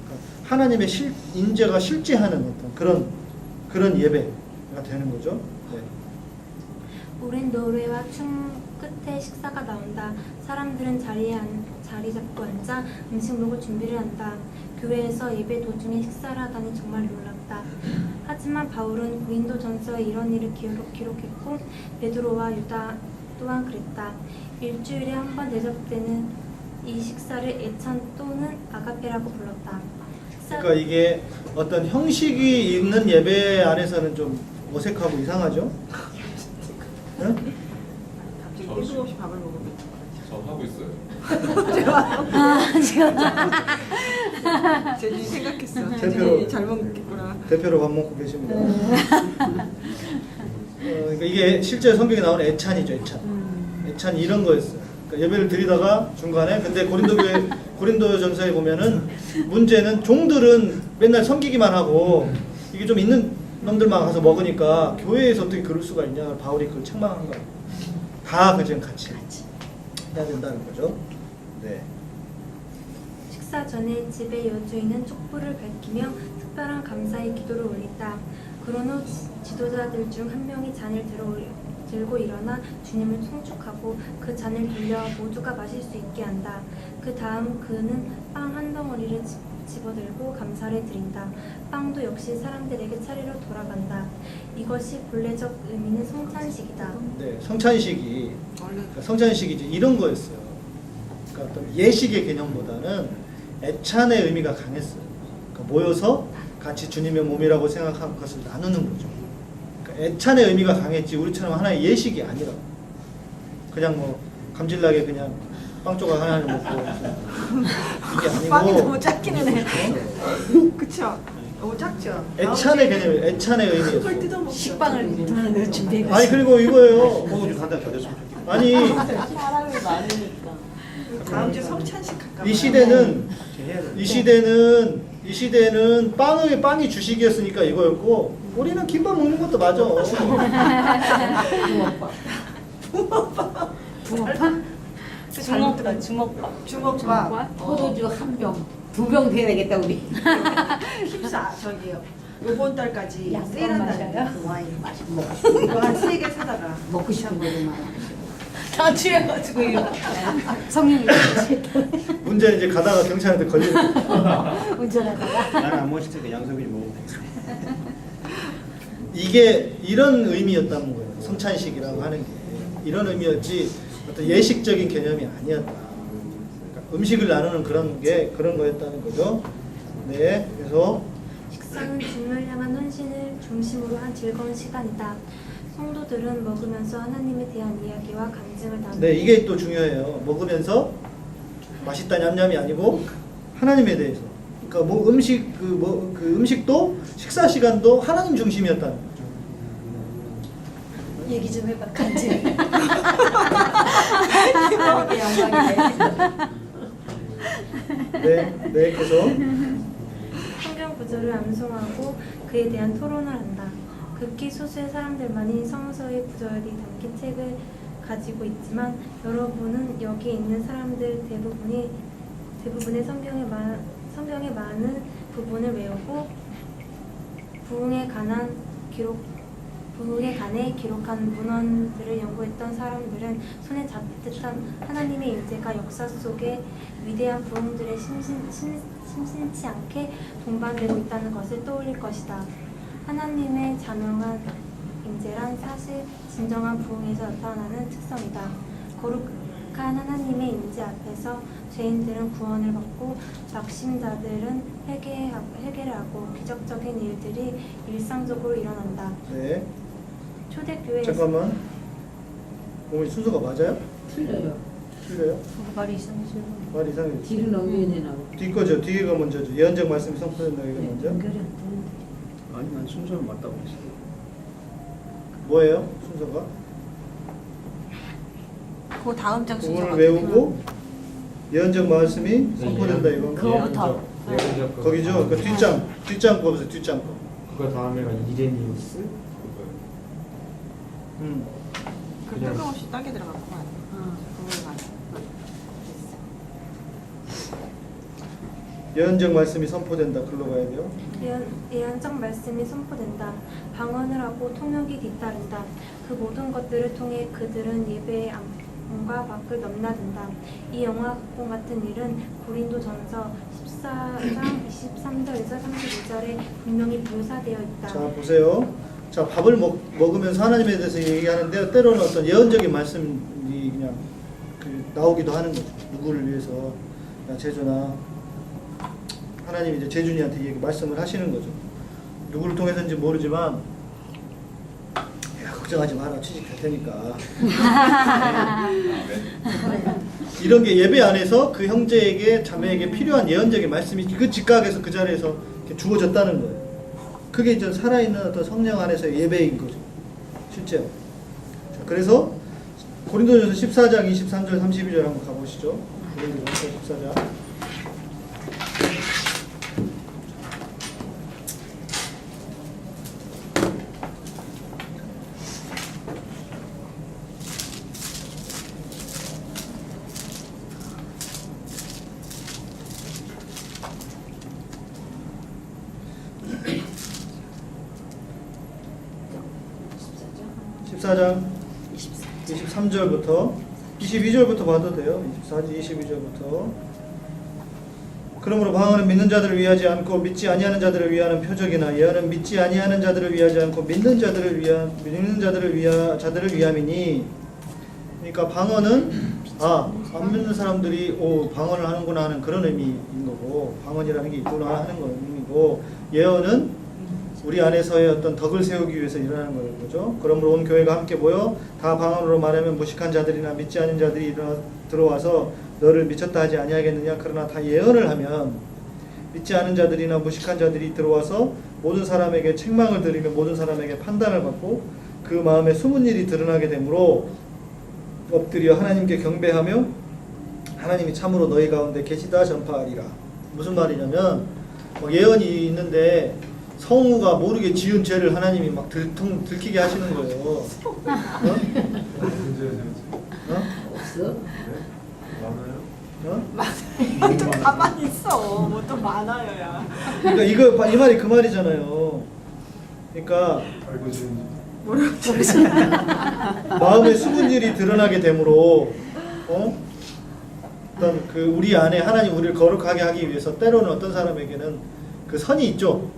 그러니까 하나님의 인재가 실제하는 어떤 그런 예배가 되는 거죠. 네. 오랜 노래와 춤 끝에 식사가 나온다. 사람들은 자리 잡고 앉아 음식 먹을 준비를 한다. 교회에서 예배 도중에 식사를 하다니 정말 놀랍다. 하지만 바울은 고린도전서에 이런 일을 기록했고 베드로와 유다 또한 그랬다. 일주일에 한 번 대접되는 이 식사를 애찬 또는 아가페라고 불렀다. 그러니까 이게 어떤 형식이 있는 예배 안에서는 좀 어색하고 이상하죠? 응? 갑자기 일도 없이 밥을 먹으면 저 하고 있어요. 제니 생각했어. 대표로- 제니 잘 먹겠구나. 대표로 밥 먹고 계십니다. 그러니까 이게 실제 성경에 나오는 애찬이죠, 애찬. 애찬 이런 거였어요. 그러니까 예배를 드리다가 중간에 근데 고린도전서에 보면은 문제는 종들은 맨날 섬기기만 하고 이게 좀 있는 놈들만 가서 먹으니까 교회에서 어떻게 그럴 수가 있냐. 바울이 그걸 책망한 거예요. 다 그냥 같이 해야 된다는 거죠. 네. 식사 전에 집의 여주인은 촛불을 밝히며 특별한 감사의 기도를 올린다. 그런 후 지도자들 중 한 명이 잔을 들고 일어나 주님을 송축하고 그 잔을 돌려 모두가 마실 수 있게 한다. 그 다음 그는 빵 한 덩어리를 집어들고 감사를 드린다. 빵도 역시 사람들에게 차례로 돌아간다. 이것이 본래적 의미는 성찬식이다. 네, 성찬식이 그러니까 성찬식이 이제 이런 거였어요. 그러니까 어떤 예식의 개념보다는 애찬의 의미가 강했어요. 그러니까 모여서 같이 주님의 몸이라고 생각한 것을 나누는 거죠. 그러니까 애찬의 의미가 강했지 우리처럼 하나의 예식이 아니라고. 그냥 뭐 감질나게 그냥 빵 조각 하나를 먹고 이게 아니고 빵이 너무 작기는 해. 그쵸? 너무 작죠? 애찬의 개념이에요. 애찬의 그걸 의미였어요. 뜯어먹죠. 식빵을 준비해 아니 그리고 이거예요. 먹어 좀 간단히 겨졌으면 좋겠다. 아니 사람이 많으니까. 다음 주 성찬식 할까 이 시대는 해야 돼. 이 시대는 빵이 주식이었으니까 이거였고 우리는 김밥 먹는 것도 맞아. 붕어빵? 주먹밥. 주먹밥. 주먹밥. 포도주 한 병, 2병 돼야 되겠다 우리. 14 저기요. 요번 달까지 양껏 세일한다니까. 마셔요? 와인 마시고 먹고 싶은 이거 한 3개 사다가 먹고 싶은 거로만. 다 취해가지고 이거. 성령이 문제는 이제 가다가 경찰한테 걸리는 거예요. 운전하다가 나는 안 먹을 테니까 양석이 먹으면 되겠다. 이게 이런 의미였다는 거예요. 성찬식이라고 하는 게 이런 의미였지 어떤 예식적인 개념이 아니었다. 그러니까 음식을 나누는 그런 거였다는 거죠. 네, 그래서 식사는 주님을 향한 헌신을 중심으로 한 즐거운 시간이다. 성도들은 먹으면서 하나님에 대한 이야기와 간증을 나누고 네 이게 또 중요해요. 먹으면서 맛있다 냠냠이 아니고 하나님에 대해서. 그러니까 뭐 그 음식도 식사 시간도 하나님 중심이었다는 거죠. 얘기 좀 해봐. 간지. 이거밖에 영광이네. 네, 그래서 성경 구절을 암송하고 그에 대한 토론을 한다. 극히 소수의 사람들만이 성서의 구절이 담긴 책을 가지고 있지만 여러분은 여기 있는 사람들 대부분의 성경의 많은 부분을 외우고 부흥에 관해 기록한 문헌들을 연구했던 사람들은 손에 잡힐 듯한 하나님의 인재가 역사 속에 위대한 부흥들에 심심치 않게 동반되고 있다는 것을 떠올릴 것이다. 하나님의 자명한 인재란 사실 진정한 부흥에서 나타나는 특성이다. 거룩한 하나님의 인재 앞에서 죄인들은 구원을 받고 막심자들은 회개를 하고 기적적인 일들이 일상적으로 일어난다. 네 초대교회에서 잠깐만. 어머니 순서가 맞아요? 틀려요. 틀려요? 말이 이상해서 말 이상해. 뒤를 넘겨야 되나? 뒤 거죠. 뒤가 먼저죠. 예언적 말씀이 선포된다 이거 먼저. 연결이 안 되는데. 아니 난 순서는 맞다고 했어. 뭐예요? 순서가? 그 다음 장 순서. 그거를 외우고 예언적 말씀이 선포된다 이거. 그거부터. 예언적 거기죠. 그 뒷장 거 보세요. 뒷장 거. 그거 다음에가 이레니우스 그 뜬금없이 따게 들어갔구만. 그걸 맞아. 예언적 말씀이 선포된다. 글로 가야 돼요. 예언적 말씀이 선포된다. 방언을 하고 통역이 뒤따른다. 그 모든 것들을 통해 그들은 예배의 안과 밖을 넘나든다. 이 영화 각본 같은 일은 고린도전서 14장 23절에서 32절에 분명히 묘사되어 있다. 자 보세요. 자 밥을 먹으면서 하나님에 대해서 얘기하는데 때로는 어떤 예언적인 말씀이 그냥 나오기도 하는 거죠. 누구를 위해서 야 제주나 하나님이 이제 제준이한테 이렇게 말씀을 하시는 거죠. 누구를 통해서인지 모르지만 야, 걱정하지 마라 취직할 테니까. 이런 게 예배 안에서 그 형제에게 자매에게 필요한 예언적인 말씀이 그 직각에서 그 자리에서 이렇게 주어졌다는 거예요. 그게 이제 살아있는 어떤 성령 안에서의 예배인 거죠. 실제로. 자, 그래서 고린도전서 14장 23절 32절 한번 가보시죠. 고린도전서 14장. 14장 23절부터 22절부터 봐도 돼요. 24절 22절부터. 그러므로 방언은 믿는 자들을 위하지 않고 믿지 아니하는 자들을 위하는 표적이나 예언은 믿지 아니하는 자들을 위하지 않고 믿는 자들을 위함이니. 그러니까 방언은 안 믿는 사람들이 방언을 하는구나 하는 그런 의미인 거고, 방언이라는 게 있구나 하는 거 의미고, 예언은 우리 안에서의 어떤 덕을 세우기 위해서 일어나는 거죠. 그러므로 온 교회가 함께 모여 다 방언으로 말하면 무식한 자들이나 믿지 않은 자들이 들어와서 너를 미쳤다 하지 아니하겠느냐. 그러나 다 예언을 하면 믿지 않은 자들이나 무식한 자들이 들어와서 모든 사람에게 책망을 들으며 모든 사람에게 판단을 받고 그 마음에 숨은 일이 드러나게 되므로 엎드려 하나님께 경배하며 하나님이 참으로 너희 가운데 계시다 전파하리라. 무슨 말이냐면 예언이 있는데 성우가 모르게 지은 죄를 하나님이 막 들키게 하시는 거예요. 없어? 좀 가만히 있어. 뭐 또 많아요야. 그러니까 이 말이 그 말이잖아요. 그러니까 마음의 숨은 일이 드러나게 되므로 어떤 그 우리 안에 하나님 우리를 거룩하게 하기 위해서 때로는 어떤 사람에게는 그 선이 있죠.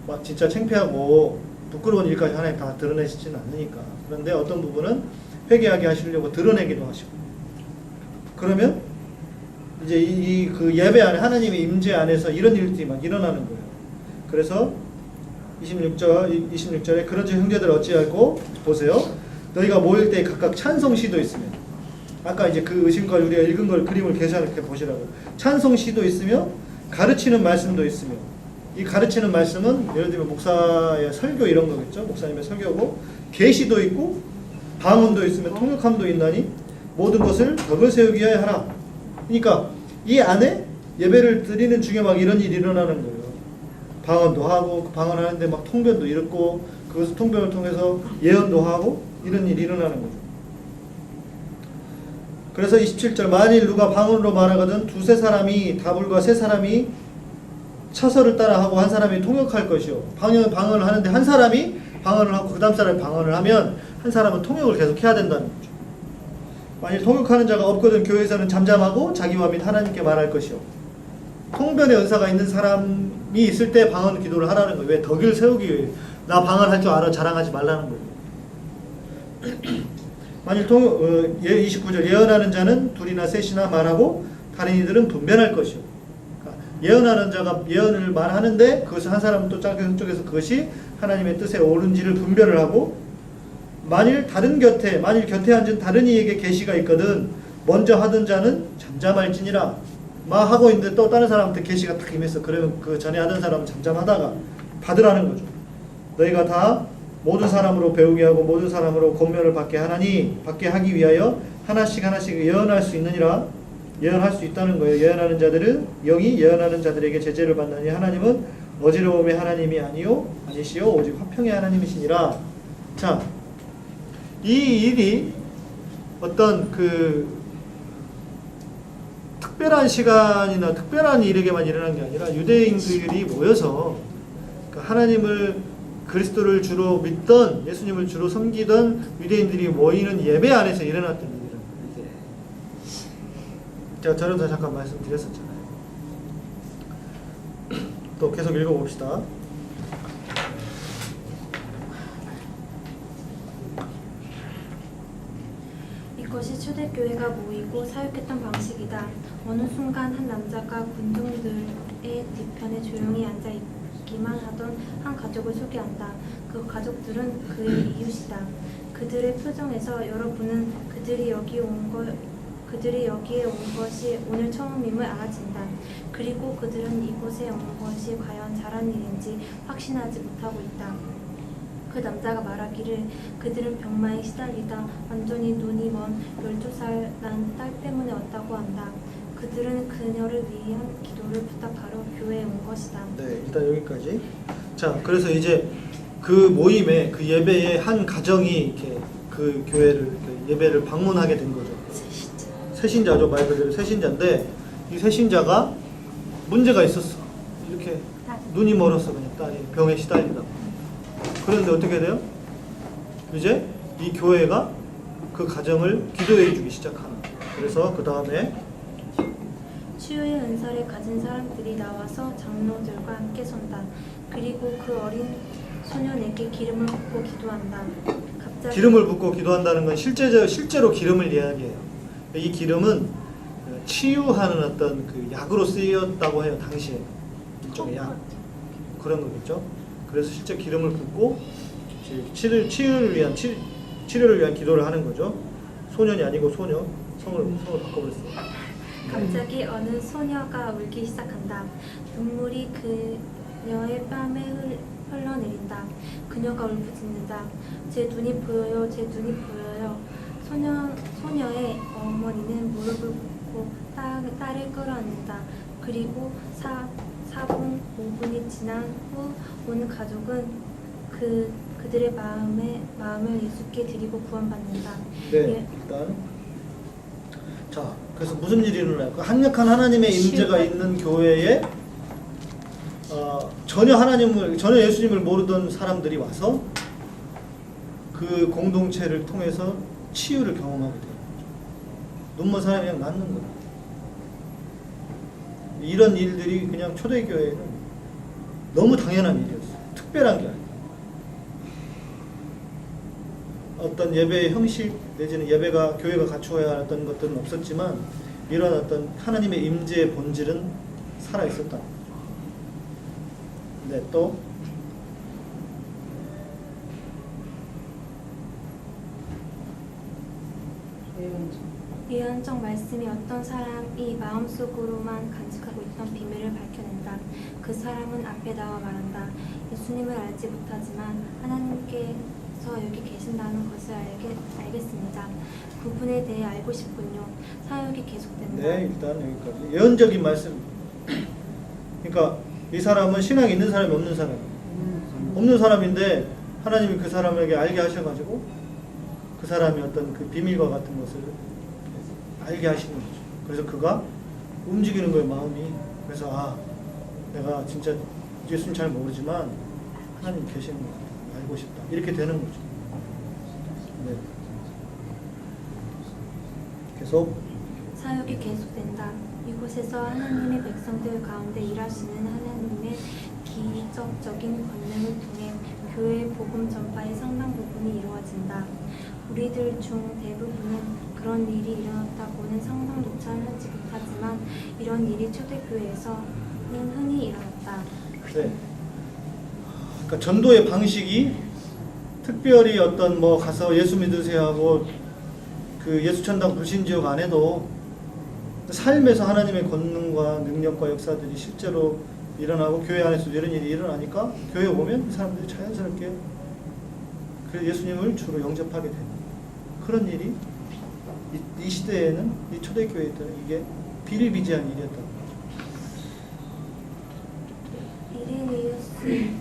막 진짜 창피하고 부끄러운 일까지 하나님 다 드러내시지는 않으니까. 그런데 어떤 부분은 회개하게 하시려고 드러내기도 하시고. 그러면 이제 그 예배 안에 하나님의 임재 안에서 이런 일들이 막 일어나는 거예요. 그래서 26절에 그런즉 형제들 어찌하고 보세요. 너희가 모일 때 각각 찬송시도 있으면, 아까 이제 그 의심과 우리가 읽은 걸 그림을 계산해 보시라고. 찬송시도 있으며 가르치는 말씀도 있으며, 이 가르치는 말씀은 예를 들면 목사의 설교 이런 거겠죠. 목사님의 설교고, 계시도 있고 방언도 있으며 통역함도 있나니 모든 것을 덕을 세우기 위하여 하라. 그러니까 이 안에 예배를 드리는 중에 막 이런 일이 일어나는 거예요. 방언도 하고, 방언하는데 막 통변도 읽고, 그것을 통변을 통해서 예언도 하고, 이런 일이 일어나는 거죠. 그래서 27절 만일 누가 방언으로 말하거든 두세 사람이 다불과 세 사람이 처서를 따라하고 한 사람이 통역할 것이요. 방언을 하는데 한 사람이 방언을 하고 그 다음 사람이 방언을 하면 한 사람은 통역을 계속 해야 된다는 거죠. 만일 통역하는 자가 없거든 교회에서는 잠잠하고 자기와 및 하나님께 말할 것이요. 통변의 은사가 있는 사람이 있을 때 방언 기도를 하라는 거예요. 왜? 덕을 세우기 위해. 나 방언할 줄 알아 자랑하지 말라는 거예요. 만일 29절 예언하는 자는 둘이나 셋이나 말하고 다른 이들은 분변할 것이요. 그러니까 예언하는 자가 예언을 말하는데 그것을 한 사람은 또 저쪽에서 그것이 하나님의 뜻에 옳은지를 분별을 하고, 만일 곁에 앉은 다른 이에게 계시가 있거든 먼저 하던 자는 잠잠할지니라. 막 하고 있는데 또 다른 사람한테 계시가 딱 임했어. 그러면 그 전에 하던 사람은 잠잠하다가 받으라는 거죠. 너희가 다 모든 사람으로 배우게 하고 모든 사람으로 권면을 받게 하기 위하여 하나씩 예언할 수 있느니라. 예언할 수 있다는 거예요. 예언하는 자들은 영이 예언하는 자들에게 제재를 받나니 하나님은 어지러움의 하나님이 아니시요 오직 화평의 하나님이시니라. 자, 이 일이 어떤 그 특별한 시간이나 특별한 일에게만 일어난 게 아니라 유대인들이 모여서 하나님을 그리스도를 주로 믿던, 예수님을 주로 섬기던 유대인들이 모이는 예배 안에서 일어났던 일이라는 거예요. 제가 전에도 잠깐 말씀드렸었잖아요. 또 계속 읽어봅시다. 이것이 초대교회가 모이고 사역했던 방식이다. 어느 순간 한 남자가 군중들의 뒤편에 조용히 앉아있기만 하던 한 가족을 소개한다. 그 가족들은 그의 이웃이다. 그들의 표정에서 여러분은 그들이 여기에 온 것이 오늘 처음임을 알아진다. 그리고 그들은 이곳에 온 것이 과연 잘한 일인지 확신하지 못하고 있다. 그 남자가 말하기를 그들은 병마에 시달리다 완전히 눈이 먼 12살 난 딸 때문에 왔다고 한다. 그들은 그녀를 위한 기도를 부탁하러 교회에 온 것이다. 네, 일단 여기까지. 자, 그래서 이제 그 모임에 그 예배에 한 가정이 이렇게 그 교회를 예배를 방문하게 된 거죠. 새신자죠. 말 그대로 새신자인데 이 새신자가 문제가 있었어. 이렇게 눈이 멀었어. 그냥 딸이 병에 시달리다가. 그런데 어떻게 돼요? 이제 이 교회가 그 가정을 기도해 주기 시작하는. 그래서 그 다음에 치유의 은사를 가진 사람들이 나와서 장로들과 함께 선다. 그리고 그 어린 소년에게 기름을 붓고 기도한다. 갑자기 기름을 붓고 기도한다는 건 실제로 기름을 이야기해요. 이 기름은 치유하는 어떤 그 약으로 쓰였다고 해요. 당시에 일종의 약 그런 거겠죠. 그래서 실제 기름을 붓고 치료를 위한 기도를 하는 거죠. 소년이 아니고 소녀. 성을 바꿔버렸어요. 갑자기 어느 소녀가 울기 시작한다. 눈물이 그녀의 뺨에 흘러내린다. 그녀가 울부짖는다. 제 눈이 보여요. 제 눈이 보여요. 소녀의 어머니는 무릎을 꿇고 딸을 끌어안는다. 그리고 4분, 5분이 지난 후 온 가족은 그들의 마음을 예수께 드리고 구원받는다. 네, 일단 자, 그래서 무슨 일이 일어나요? 그 한약한 하나님의 임재가 있는 교회에 전혀 예수님을 모르던 사람들이 와서 그 공동체를 통해서 치유를 경험하게 돼요. 눈먼 사람이 그냥 낫는 거예요. 이런 일들이 그냥 초대교회에는 너무 당연한 일이었어요. 특별한 게 아니에요. 어떤 예배의 형식 내지는 교회가 갖추어야 했던 것들은 없었지만 이런 어떤 하나님의 임재의 본질은 살아 있었다. 네, 또 예언적 말씀이 어떤 사람이 마음속으로만 간직하고 있던 비밀을 밝혀낸다. 그 사람은 앞에 나와 말한다. 예수님을 알지 못하지만 하나님께서 여기 계신다는 것을 알겠습니다. 그분에 대해 알고 싶군요. 사역이 계속된다. 네, 일단 여기까지 예언적인 말씀. 그러니까 이 사람은 신앙이 있는 사람이 없는 사람, 없는 사람인데 하나님이 그 사람에게 알게 하셔가지고 그 사람이 어떤 그 비밀과 같은 것을 알게 하시는 거죠. 그래서 그가 움직이는 거예요, 마음이. 그래서 내가 진짜 예수님 잘 모르지만 하나님 계시는 거 알고 싶다. 이렇게 되는 거죠. 네. 계속 사역이 계속된다. 이곳에서 하나님의 백성들 가운데 일하시는 하나님의 기적적인 권능을 통해 교회의 복음 전파의 상당 부분이 이루어진다. 우리들 중 대부분은 그런 일이 일어났다고는 상상조차 하지 못하지만 이런 일이 초대교회에서는 흔히 일어났다. 네. 그러니까 전도의 방식이 특별히 어떤 가서 예수 믿으세요 하고 그 예수천당 불신지역 안에도 삶에서 하나님의 권능과 능력과 역사들이 실제로 일어나고 교회 안에서도 이런 일이 일어나니까 교회에 오면 그 사람들이 자연스럽게 그 예수님을 주로 영접하게 되는 그런 일이 이 시대에는 이 초대교회 때는 이게 비일비재한 일이었다는 거죠. 이레니우스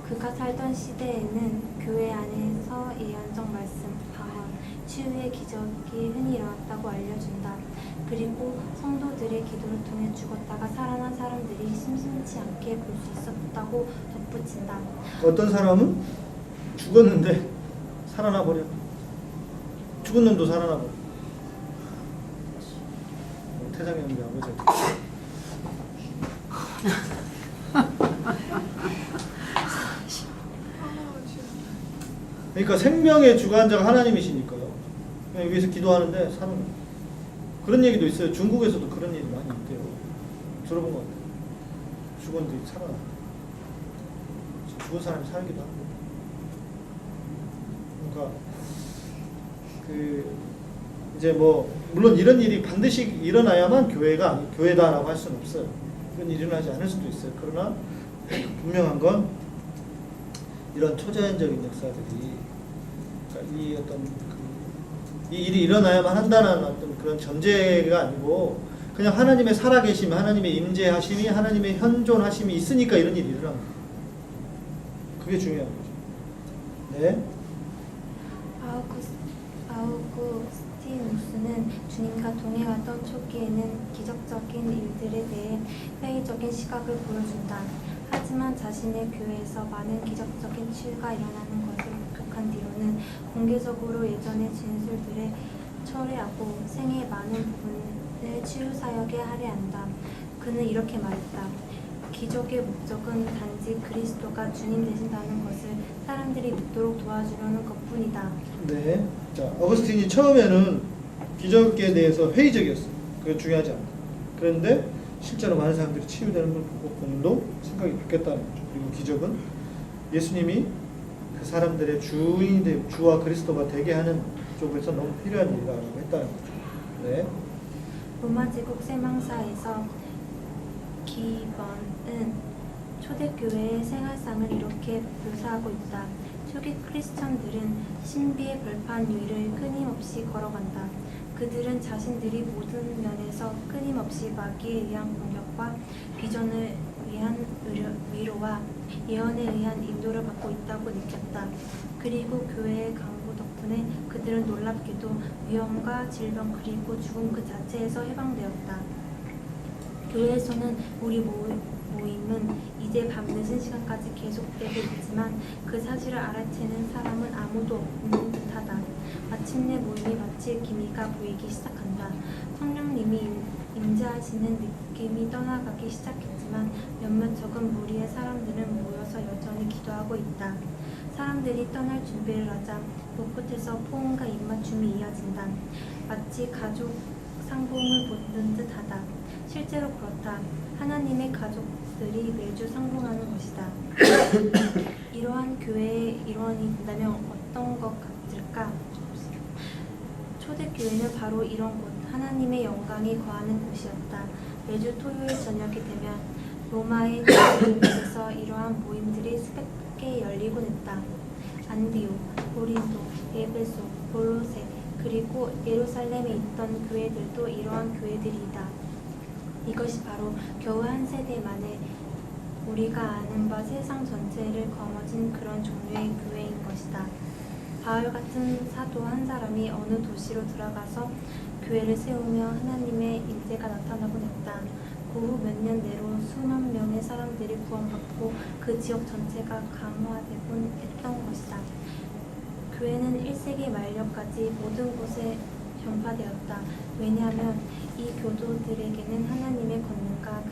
그가 살던 시대에는 교회 안에서 예언적 말씀, 방언, 치유의 기적이 흔히 일어났다고 알려준다. 그리고 성도들의 기도를 통해 죽었다가 살아난 사람들이 심심치 않게 볼 수 있었다고 덧붙인다. 어떤 사람은 죽었는데 살아나 버려. 죽은 놈도 살아나 버려. 태상이 형님 아버지 그러니까 생명의 주관자가 하나님이시니까요. 그냥 위에서 기도하는데 사는 그런 얘기도 있어요. 중국에서도 그런 일이 많이 있대요. 들어본 것 같아요. 죽었는데 살아나. 죽은 사람이 살기도 하고. 그러니까 이제 물론 이런 일이 반드시 일어나야만 교회다라고 할 수는 없어요. 그런 일이 일어나지 않을 수도 있어요. 그러나 분명한 건 이런 초자연적인 역사들이 그러니까 이 어떤 이 일이 일어나야만 한다는 어떤 그런 전제가 아니고 그냥 하나님의 살아계심, 하나님의 임재하심이, 하나님의 현존하심이 있으니까 이런 일이 일어나는 거예요. 그게 중요한 거죠. 네. 아우구스티누스는 주님과 동행하던 초기에는 기적적인 일들에 대해 회의적인 시각을 보여준다. 하지만 자신의 교회에서 많은 기적적인 치유가 일어나는 것을 목격한 뒤로는 그는 공개적으로 예전의 진술들을 철회하고 생애의 많은 부분을 치유사역에 할애한다. 그는 이렇게 말했다. 기적의 목적은 단지 그리스도가 주님 되신다는 것을 사람들이 믿도록 도와주려는 것뿐이다. 네. 자, 어거스틴이 처음에는 기적에 대해서 회의적이었어요. 그게 중요하지 않다. 그런데 실제로 많은 사람들이 치유되는 걸 보고 본인도 생각이 바뀌었다는 거죠. 그리고 기적은 예수님이 그 사람들의 주인이 되고 주와 그리스도가 되게 하는 쪽에서 너무 필요한 일이라고 했다는 거죠. 네. 로마 제국 세망사에서 기번은 초대교회의 생활상을 이렇게 묘사하고 있다. 초기 크리스천들은 신비의 벌판 위를 끊임없이 걸어간다. 그들은 자신들이 모든 면에서 끊임없이 마귀에 의한 공격과 비전을 위한 위로와 예언에 의한 인도를 받고 있다고 느꼈다. 그리고 교회의 강구 덕분에 그들은 놀랍게도 위험과 질병 그리고 죽음 그 자체에서 해방되었다. 교회에서는 우리 모임은 이제 밤늦은 시간까지 계속되고 있지만 그 사실을 알아채는 사람은 아무도 없는 듯하다. 마침내 모임이 마칠 기미가 보이기 시작한다. 성령님이 임재하시는 느낌이 떠나가기 시작했지만 몇몇 적은 무리의 사람들은 모여서 여전히 기도하고 있다. 사람들이 떠날 준비를 하자 곳곳에서 포옹과 입맞춤이 이어진다. 마치 가족 상봉을 보는 듯하다. 실제로 그렇다. 하나님의 가족들이 매주 상봉하는 것이다. 이러한 교회의 일원이 된다면 어떤 것 같을까? 초대교회는 바로 이런 곳, 하나님의 영광이 거하는 곳이었다. 매주 토요일 저녁이 되면 로마의 곳곳에서 이러한 모임들이 수백 개 열리곤 했다. 안디옥, 고린도, 에베소, 골로새, 그리고 예루살렘에 있던 교회들도 이러한 교회들이다. 이것이 바로 겨우 한 세대 만에 우리가 아는 바 세상 전체를 거머쥔 그런 종류의 교회인 것이다. 바울 같은 사도 한 사람이 어느 도시로 들어가서 교회를 세우며 하나님의 임재가 나타나곤 했다. 그 후 몇 년 내로 수만 명의 사람들이 구원받고 그 지역 전체가 강화되곤 했던 것이다. 교회는 1세기 말년까지 모든 곳에 전파되었다. 왜냐하면 이 교도들에게는 하나님의 권능과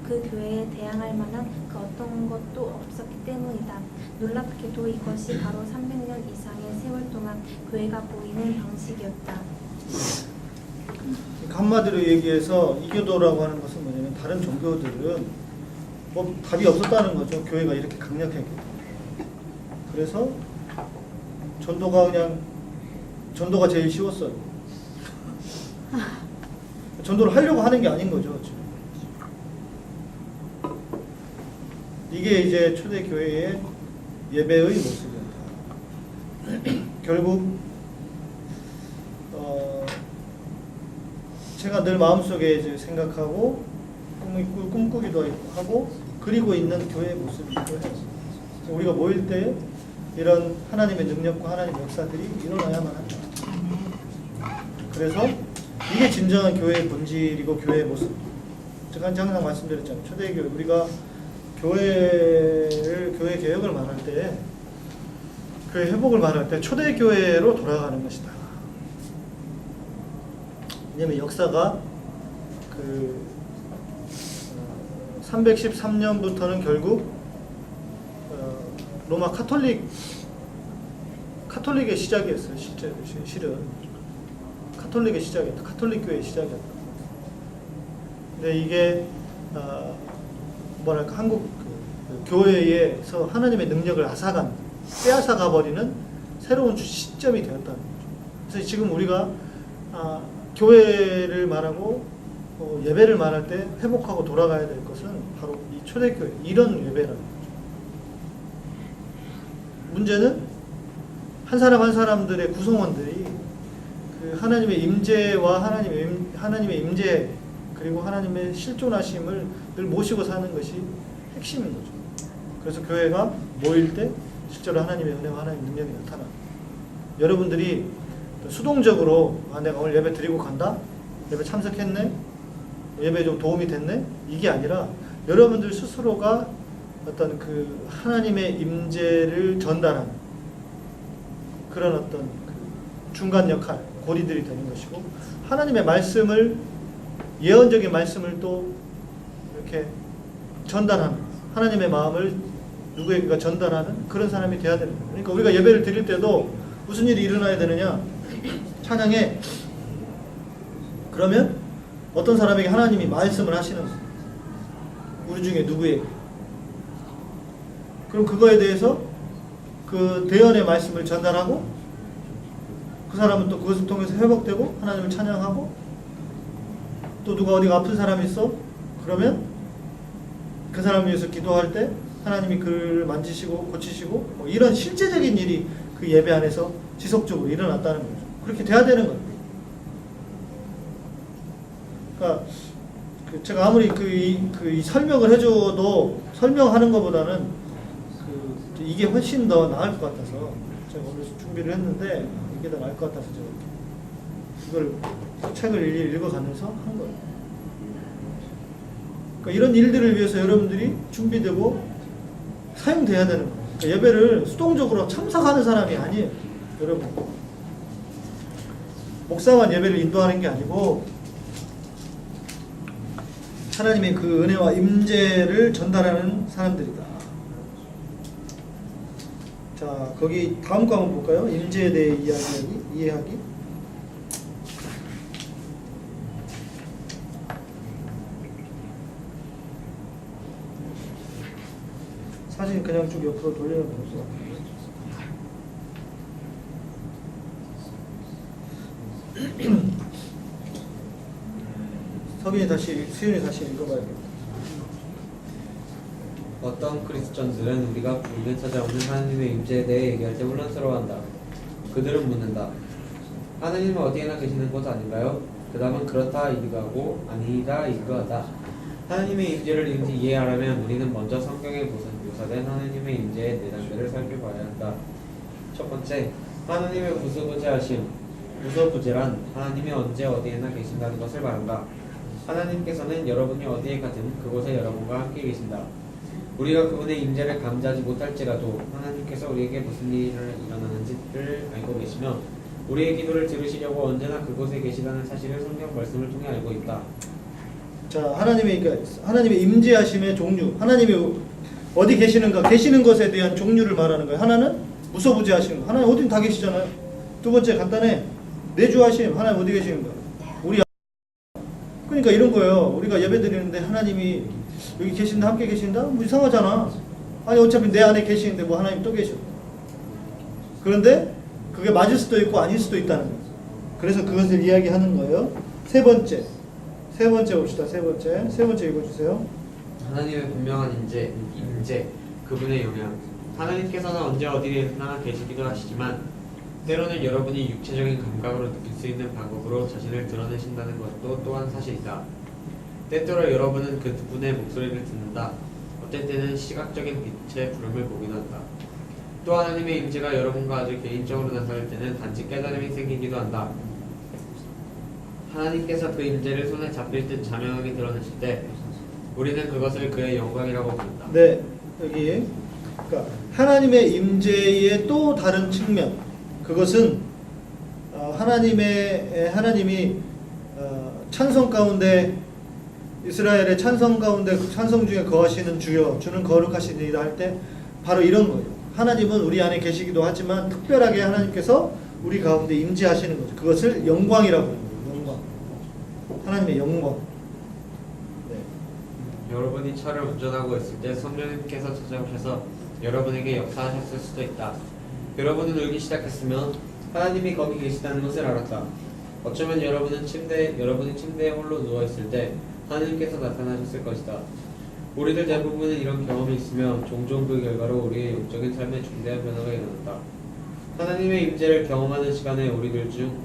그 교회에 대항할 만한 그 어떤 것도 없었기 때문이다. 놀랍게도 이것이 바로 300년 이상의 세월 동안 교회가 보이는 방식이었다. 한마디로 얘기해서 이교도라고 하는 것은 뭐냐면 다른 종교들은 뭐 답이 없었다는 거죠. 교회가 이렇게 강력하게. 그래서 전도가 제일 쉬웠어요. 전도를 하려고 하는 게 아닌 거죠. 지금. 이게 이제 초대교회의 예배의 모습이었다. 결국 제가 늘 마음속에 이제 생각하고 꿈꾸기도 하고 그리고 있는 교회의 모습이기도 해요. 우리가 모일 때 이런 하나님의 능력과 하나님의 역사들이 일어나야만 한다. 그래서 이게 진정한 교회의 본질이고 교회의 모습. 제가 항상 말씀드렸잖아요. 초대교회 우리가 교회 개혁을 말할 때, 교회 회복을 말할 때 초대교회로 돌아가는 것이다. 왜냐면 역사가 313년부터는 결국 로마 카톨릭의 시작이었어요. 실은 카톨릭의 시작이었다. 카톨릭 교회의 시작이었다. 근데 이게 뭐랄까 한국 교회에서 하나님의 능력을 빼앗아가 버리는 새로운 시점이 되었다는 거죠. 그래서 지금 우리가 교회를 말하고 예배를 말할 때 회복하고 돌아가야 될 것은 바로 이 초대교회 이런 예배라는 거죠. 문제는 한 사람 한 사람들의 구성원들이 그 하나님의 임재와 하나님의 임재 그리고 하나님의 실존하심을 늘 모시고 사는 것이 핵심인 거죠. 그래서 교회가 모일 때 실제로 하나님의 은혜와 하나님의 능력이 나타나. 여러분들이 수동적으로 내가 오늘 예배 드리고 간다? 예배 참석했네? 예배에 좀 도움이 됐네? 이게 아니라 여러분들 스스로가 어떤 그 하나님의 임재를 전달하는 그런 어떤 그 중간 역할, 고리들이 되는 것이고, 하나님의 말씀을, 예언적인 말씀을 또 이렇게 전달하는, 하나님의 마음을 누구에게가 전달하는 그런 사람이 되어야 되는 거예요. 그러니까 우리가 예배를 드릴 때도 무슨 일이 일어나야 되느냐? 찬양에 그러면 어떤 사람에게 하나님이 말씀을 하시는 거예요. 우리 중에 누구에게. 그럼 그거에 대해서 그 대언의 말씀을 전달하고, 그 사람은 또 그것을 통해서 회복되고 하나님을 찬양하고, 또 누가 어디가 아픈 사람이 있어? 그러면 그 사람을 위해서 기도할 때 하나님이 그를 만지시고 고치시고, 뭐 이런 실제적인 일이 그 예배 안에서 지속적으로 일어났다는 거죠. 그렇게 돼야 되는 거예요. 그러니까 제가 아무리 이 설명을 해줘도 설명하는 것보다는 이게 훨씬 더 나을 것 같아서 제가 오늘 준비를 했는데, 이게 더 나을 것 같아서 제가 이걸 책을 일일이 읽어가면서 한 거예요. 그러니까 이런 일들을 위해서 여러분들이 준비되고 사용돼야 되는 거예요. 그러니까 예배를 수동적으로 참석하는 사람이 아니에요. 여러분, 목사만 예배를 인도하는 게 아니고 하나님의 그 은혜와 임재를 전달하는 사람들이다. 자, 거기 다음 거 한번 볼까요? 임재에 대해 이해하기. 사진 그냥 쭉 옆으로 돌리면 될 것 같아요. 수윤이 다시 읽어봐야겠다. 어떤 크리스천들은 우리가 불에 찾아오는 하나님의 임재에 대해 얘기할 때 혼란스러워한다. 그들은 묻는다. 하나님은 어디에나 계시는 것 아닌가요? 그 다음은 그렇다 이기도 하고 아니다 이기도 하다. 하나님의 임재를 이해하려면 우리는 먼저 성경에 묘사된 하나님의 임재의 네 단계를 살펴봐야 한다. 첫 번째, 하나님의 무소부재하심. 무소부재란 하나님이 언제 어디에나 계신다는 것을 말한다. 하나님께서는 여러분이 어디에 가든 그곳에 여러분과 함께 계신다. 우리가 그분의 임재를 감지하지 못할지라도 하나님께서 우리에게 무슨 일이 일어나는지를 알고 계시며 우리의 기도를 들으시려고 언제나 그곳에 계시다는 사실을 성경 말씀을 통해 알고 있다. 자, 하나님의 임재하심의 종류, 하나님이 어디 계시는가, 계시는 것에 대한 종류를 말하는 거예요. 하나는 무소부재하시는 거, 하나님 어딘 다 계시잖아요. 두 번째 간단해, 내주하심, 하나님 어디 계시는가, 우리. 그러니까 이런 거예요. 우리가 예배 드리는데 하나님이 여기 계신다, 함께 계신다? 뭐 이상하잖아. 아니 어차피 내 안에 계시는데 뭐 하나님 또 계셔. 그런데 그게 맞을 수도 있고 아닐 수도 있다는 거예요. 그래서 그것을 이야기하는 거예요. 세 번째 봅시다. 세 번째 읽어주세요. 하나님의 분명한 임재, 그분의 영향. 하나님께서는 언제 어디에나 계시기도 하시지만 때로는 여러분이 육체적인 감각으로 느낄 수 있는 방법으로 자신을 드러내신다는 것도 또한 사실이다. 때때로 여러분은 그 분의 목소리를 듣는다. 어떨 때는 시각적인 빛의 부름을 보기도 한다. 또 하나님의 임재가 여러분과 아주 개인적으로 나타날 때는 단지 깨달음이 생기기도 한다. 하나님께서 그 임재를 손에 잡힐 듯 자명하게 드러내실 때 우리는 그것을 그의 영광이라고 부른다. 네, 여기 그러니까 하나님의 임재의 또 다른 측면, 그것은 하나님이 찬송 가운데, 이스라엘의 찬송 가운데 찬송 중에 거하시는 주여 주는 거룩하시니이다 할 때 바로 이런 거예요. 하나님은 우리 안에 계시기도 하지만 특별하게 하나님께서 우리 가운데 임재하시는 거죠. 그것을 영광이라고 합니다. 영광, 하나님의 영광. 네. 여러분이 차를 운전하고 있을 때 성령님께서 찾아오셔서 여러분에게 역사하셨을 수도 있다. 여러분은 울기 시작했으면 하나님이 거기 계시다는 것을 알았다. 어쩌면 여러분이 침대에 홀로 누워있을 때 하나님께서 나타나셨을 것이다. 우리들 대부분은 이런 경험이 있으며 종종 그 결과로 우리의 영적인 삶에 중대한 변화가 일어났다. 하나님의 임재를 경험하는 시간에 우리들 중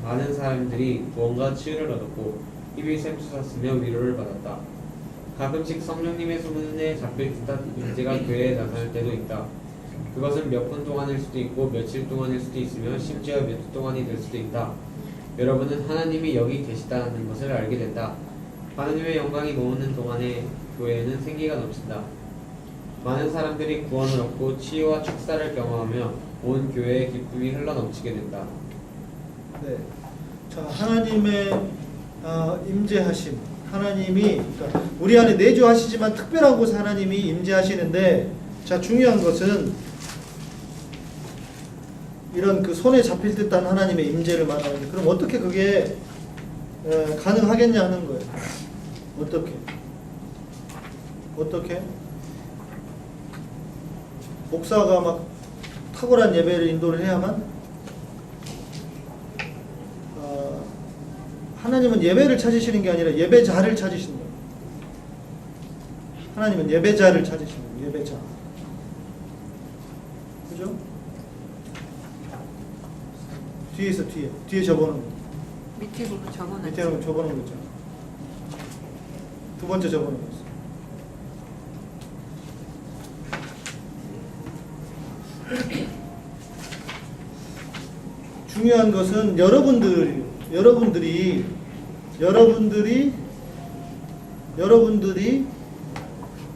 많은 사람들이 무언가 치유를 얻었고 힘이 샘솟았으며 위로를 받았다. 가끔씩 성령님의 소문에 잡힐 듯한 임재가 교회에 나타날 때도 있다. 그것은 몇 분 동안일 수도 있고 며칠 동안일 수도 있으며 심지어 몇 주 동안이 될 수도 있다. 여러분은 하나님이 여기 계시다는 것을 알게 된다. 하나님의 영광이 머무는 동안에 교회에는 생기가 넘친다. 많은 사람들이 구원을 얻고 치유와 축사를 경험하며 온 교회의 기쁨이 흘러넘치게 된다. 네. 자, 하나님의 임재하심. 하나님이 그러니까 우리 안에 내주하시지만 특별한 곳에 하나님이 임재하시는데, 자, 중요한 것은 이런 그 손에 잡힐 듯한 하나님의 임재를 말하는데, 그럼 어떻게 그게 가능하겠냐 하는 거예요. 어떻게? 목사가 막 탁월한 예배를 인도를 해야만? 하나님은 예배를 찾으시는 게 아니라 예배자를 찾으시는 거예요. 하나님은 예배자를 찾으시는 거예요. 예배자. 그죠? 뒤에 접어놓은 거. 밑에 보면 적어놨죠. 밑에 접어놓은 거 있잖아. 두 번째 접어놓은 거 있어. 중요한 것은 여러분들이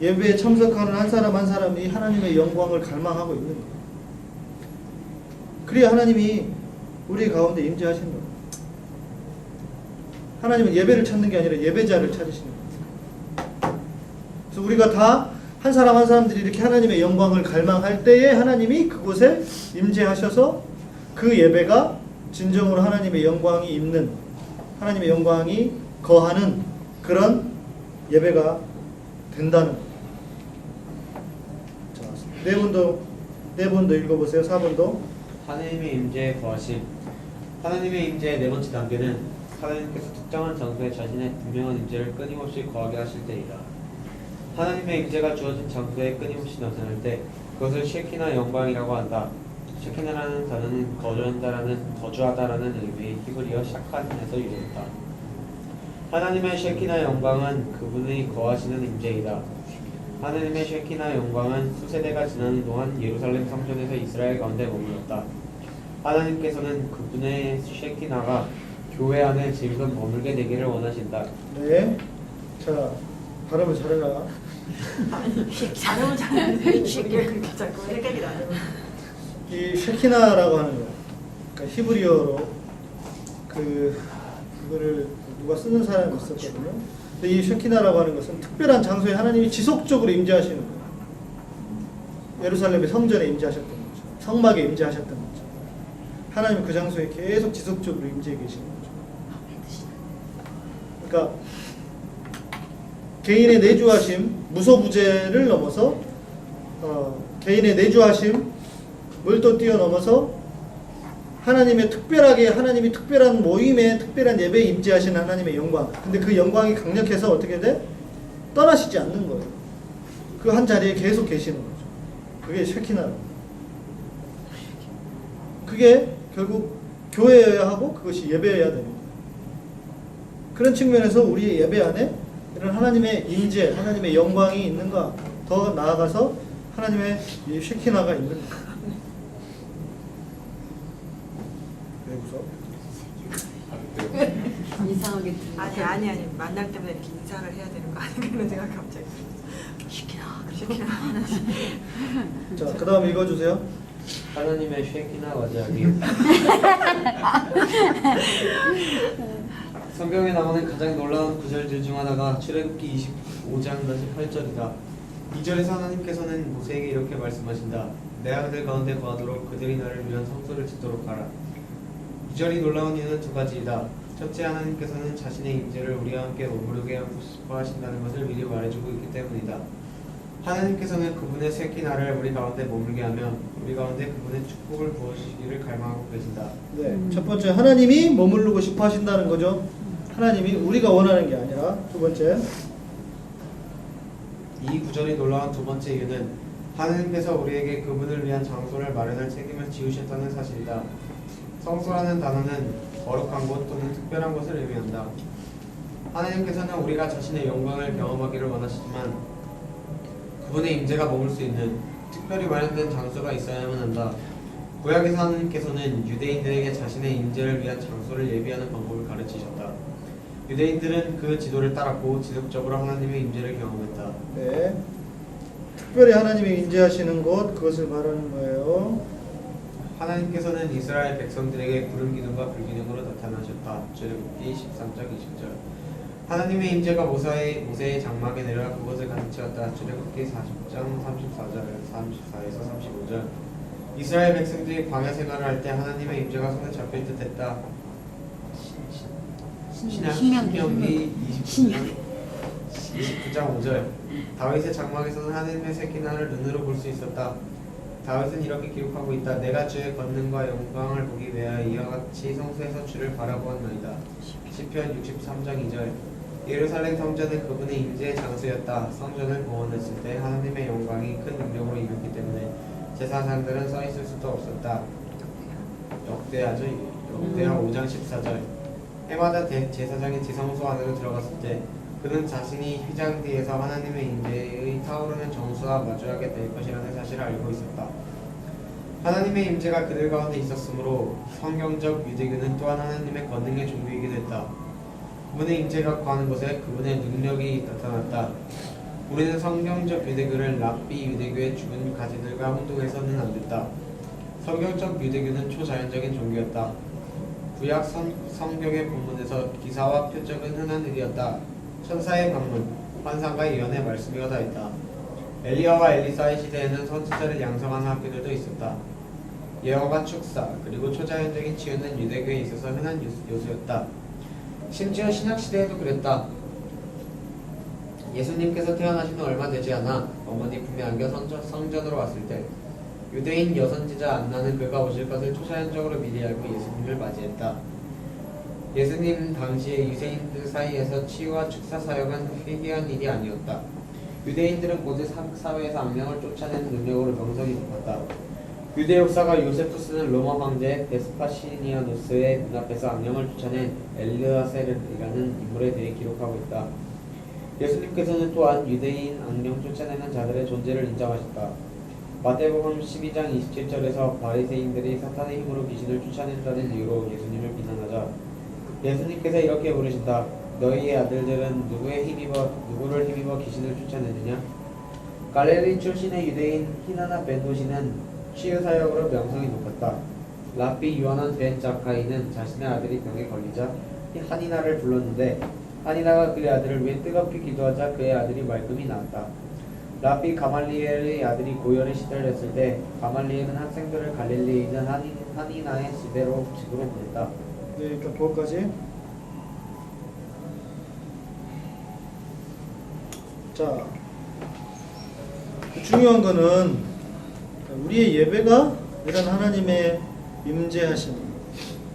예배에 참석하는 한 사람 한 사람이 하나님의 영광을 갈망하고 있는 거예요. 그래야 하나님이 우리 가운데 임재하시는 거예요. 하나님은 예배를 찾는 게 아니라 예배자를 찾으시는 거예요. 그래서 우리가 다 한 사람 한 사람들이 이렇게 하나님의 영광을 갈망할 때에 하나님이 그곳에 임재하셔서 그 예배가 진정으로 하나님의 영광이 있는, 하나님의 영광이 거하는 그런 예배가 된다는 거예요. 자, 네 번도 읽어보세요. 4번도. 하나님의 임재에 거하심. 하나님의 임재의 네 번째 단계는 하나님께서 특정한 장소에 자신의 분명한 임재를 끊임없이 거하게 하실 때이다. 하나님의 임재가 주어진 장소에 끊임없이 나타날 때 그것을 쉐키나 영광이라고 한다. 쉐키나라는 단어는 거주하다라는 의미의 히브리어 샤칸에서 유래했다. 하나님의 쉐키나 영광은 그분이 거하시는 임재이다. 하나님의 쉐키나 영광은 수세대가 지나는 동안 예루살렘 성전에서 이스라엘 가운데 머물렀다. 하나님께서는 그분의 쉐키나가 교회 안에 지금 머물게 되기를 원하신다. 네. 자, 발음을 잘해라. 잘하면 잘하는데 이게 그렇게 자꾸 헷갈리 나요. 이 쉐키나라고 하는 거예요. 그러니까 히브리어로 그거를 누가 쓰는 사람이 있었거든요. 근데 이 쉐키나라고 하는 것은 특별한 장소에 하나님이 지속적으로 임재하시는 거예요. 예루살렘의 성전에 임재하셨던 거죠. 성막에 임재하셨던 거죠. 하나님은 그 장소에 계속 지속적으로 임재해 계시는 거죠. 그러니까 개인의 내주하심, 무소부재를 넘어서 개인의 내주하심을 또 뛰어넘어서 하나님이 특별한 모임에 특별한 예배에 임재하시는 하나님의 영광. 근데 그 영광이 강력해서 어떻게 돼? 떠나시지 않는 거예요. 그 한 자리에 계속 계시는 거죠. 그게 쉐키나. 그게 결국 교회여야 하고 그것이 예배여야 되는 거예요. 그런 측면에서 우리의 예배 안에 이런 하나님의 임재, 하나님의 영광이 있는가, 더 나아가서 하나님의 이 쉐키나가 있는가. 왜 웃어? 이상하게 들려. 아니 만날 때마다 이렇게 인사를 해야 되는 거 아닌가 이런 생각 갑자기. 시키나. 자, 그 다음 읽어주세요. 하나님의 쉐키나 와자기. 성경에 나오는 가장 놀라운 구절들 중 하나가 출애굽기 25장 8절이다. 2절에서 하나님께서는 모세에게 이렇게 말씀하신다. 내가 그들 가운데 거하도록 그들이 나를 위한 성소를 짓도록 하라. 2절이 놀라운 이유는 두 가지이다. 첫째, 하나님께서는 자신의 임재를 우리와 함께 머무르게 하고 싶어 하신다는 것을 미리 말해주고 있기 때문이다. 하나님께서는 그분의 쉐키나를 우리 가운데 머물게 하며 우리 가운데 그분의 축복을 부어주시기를 갈망하고 계신다. 네, 첫 번째 하나님이 머무르고 싶어 하신다는 거죠. 하나님이 우리가 원하는 게 아니라. 두 번째, 이 구절이 놀라운 두 번째 이유는 하나님께서 우리에게 그분을 위한 장소를 마련할 책임을 지우셨다는 사실이다. 성소라는 단어는 거룩한 곳 또는 특별한 곳을 의미한다. 하나님께서는 우리가 자신의 영광을 경험하기를 원하시지만 그분의 임재가 머물 수 있는 특별히 마련된 장소가 있어야만 한다. 구약에서 하나님께서는 유대인들에게 자신의 임재를 위한 장소를 예비하는 방법을 가르치셨다. 유대인들은 그 지도를 따랐고 지속적으로 하나님의 임재를 경험했다. 네, 특별히 하나님이 임재하시는 곳, 그것을 말하는 거예요. 하나님께서는 이스라엘 백성들에게 구름 기둥과 불 기둥으로 나타나셨다. 출애굽기 13장 20절. 하나님의 임재가 모세의 장막에 내려 그곳을 가득 채웠다. 출애굽기 40장 34절, 34에서 35절. 이스라엘 백성들이 광야 생활을 할 때 하나님의 임재가 손에 잡힐 듯했다. 신명기 29장 5절. 다윗의 장막에서는 하나님의 새끼나를 눈으로 볼 수 있었다. 다윗은 이렇게 기록하고 있다. 내가 주의 권능과 영광을 보기 위하여 이와 같이 성소에서 주를 바라보았나이다. 시편 63장 2절. 예루살렘 성전은 그분의 임재의 장소였다. 성전을 봉헌했을 때 하나님의 영광이 큰 능력으로 임했기 때문에 제사장들은 서 있을 수도 없었다. 역대하죠. 역대하 5장 14절. 해마다 제사장이 지성소 안으로 들어갔을 때 그는 자신이 휘장 뒤에서 하나님의 임재의 타오르는 정수와 마주하게 될 것이라는 사실을 알고 있었다. 하나님의 임재가 그들 가운데 있었으므로 성경적 유대교는 또한 하나님의 권능의 종교이기도 했다. 그분의 임재가 거하는 곳에 그분의 능력이 나타났다. 우리는 성경적 유대교를 랍비 유대교의 죽은 가지들과 혼동해서는 안 됐다. 성경적 유대교는 초자연적인 종교였다. 구약 성경의 본문에서 기사와 표적은 흔한 일이었다. 천사의 방문, 환상과 예언의 말씀이 다했다. 엘리야와 엘리사의 시대에는 선지자를 양성하는 학교들도 있었다. 예언과 축사, 그리고 초자연적인 치유는 유대교에 있어서 흔한 요소였다. 심지어 신약시대에도 그랬다. 예수님께서 태어나신 후 얼마 되지 않아 어머니 품에 안겨 성전으로 왔을 때 유대인 여선지자 안나는 그가 오실 것을 초자연적으로 미리 알고 예수님을 맞이했다. 예수님 당시에 유대인들 사이에서 치유와 축사 사역은 희귀한 일이 아니었다. 유대인들은 고대 사회에서 악령을 쫓아내는 능력으로 명성이 높았다. 유대 역사가 요세푸스는 로마 황제 베스파시니아누스의 눈앞에서 악령을 쫓아낸 엘르아셀이라는 인물에 대해 기록하고 있다. 예수님께서는 또한 유대인 악령 쫓아내는 자들의 존재를 인정하셨다. 마태복음 12장 27절에서 바리새인들이 사탄의 힘으로 귀신을 쫓아낸다는 이유로 예수님을 비난하자 예수님께서 이렇게 물으신다. 너희의 아들들은 누구를 힘입어 귀신을 쫓아내느냐? 갈릴리 출신의 유대인 히나나 벤 도시는 치유 사역으로 명성이 높았다. 랍비 요하난 벤 자카이는 자신의 아들이 병에 걸리자 하니나를 불렀는데 하니나가 그의 아들을 위해 뜨겁게 기도하자 그의 아들이 말끔히 나았다. 랍비 가말리엘의 아들이 고열에 시달렸을 때 가말리엘은 학생들을 갈릴리에 있는 하니나의 집으로 보냈다. 네, 일단 그것까지. 자, 중요한 거는 우리의 예배가 이런 하나님의 임재하심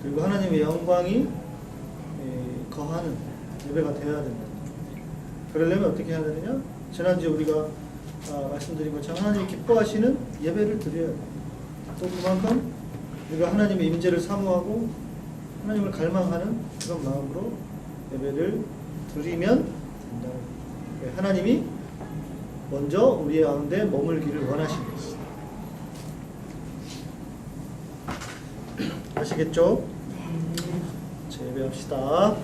그리고 하나님의 영광이 거하는 예배가 되어야 된다. 그러려면 어떻게 해야 되느냐? 지난주에 우리가 말씀드린 것처럼 하나님이 기뻐하시는 예배를 드려야 돼. 또 그만큼 우리가 하나님의 임재를 사모하고 하나님을 갈망하는 그런 마음으로 예배를 드리면 된다. 하나님이 먼저 우리 가운데 머물기를 원하시는 것이다. 아시겠죠? 자, 예배합시다.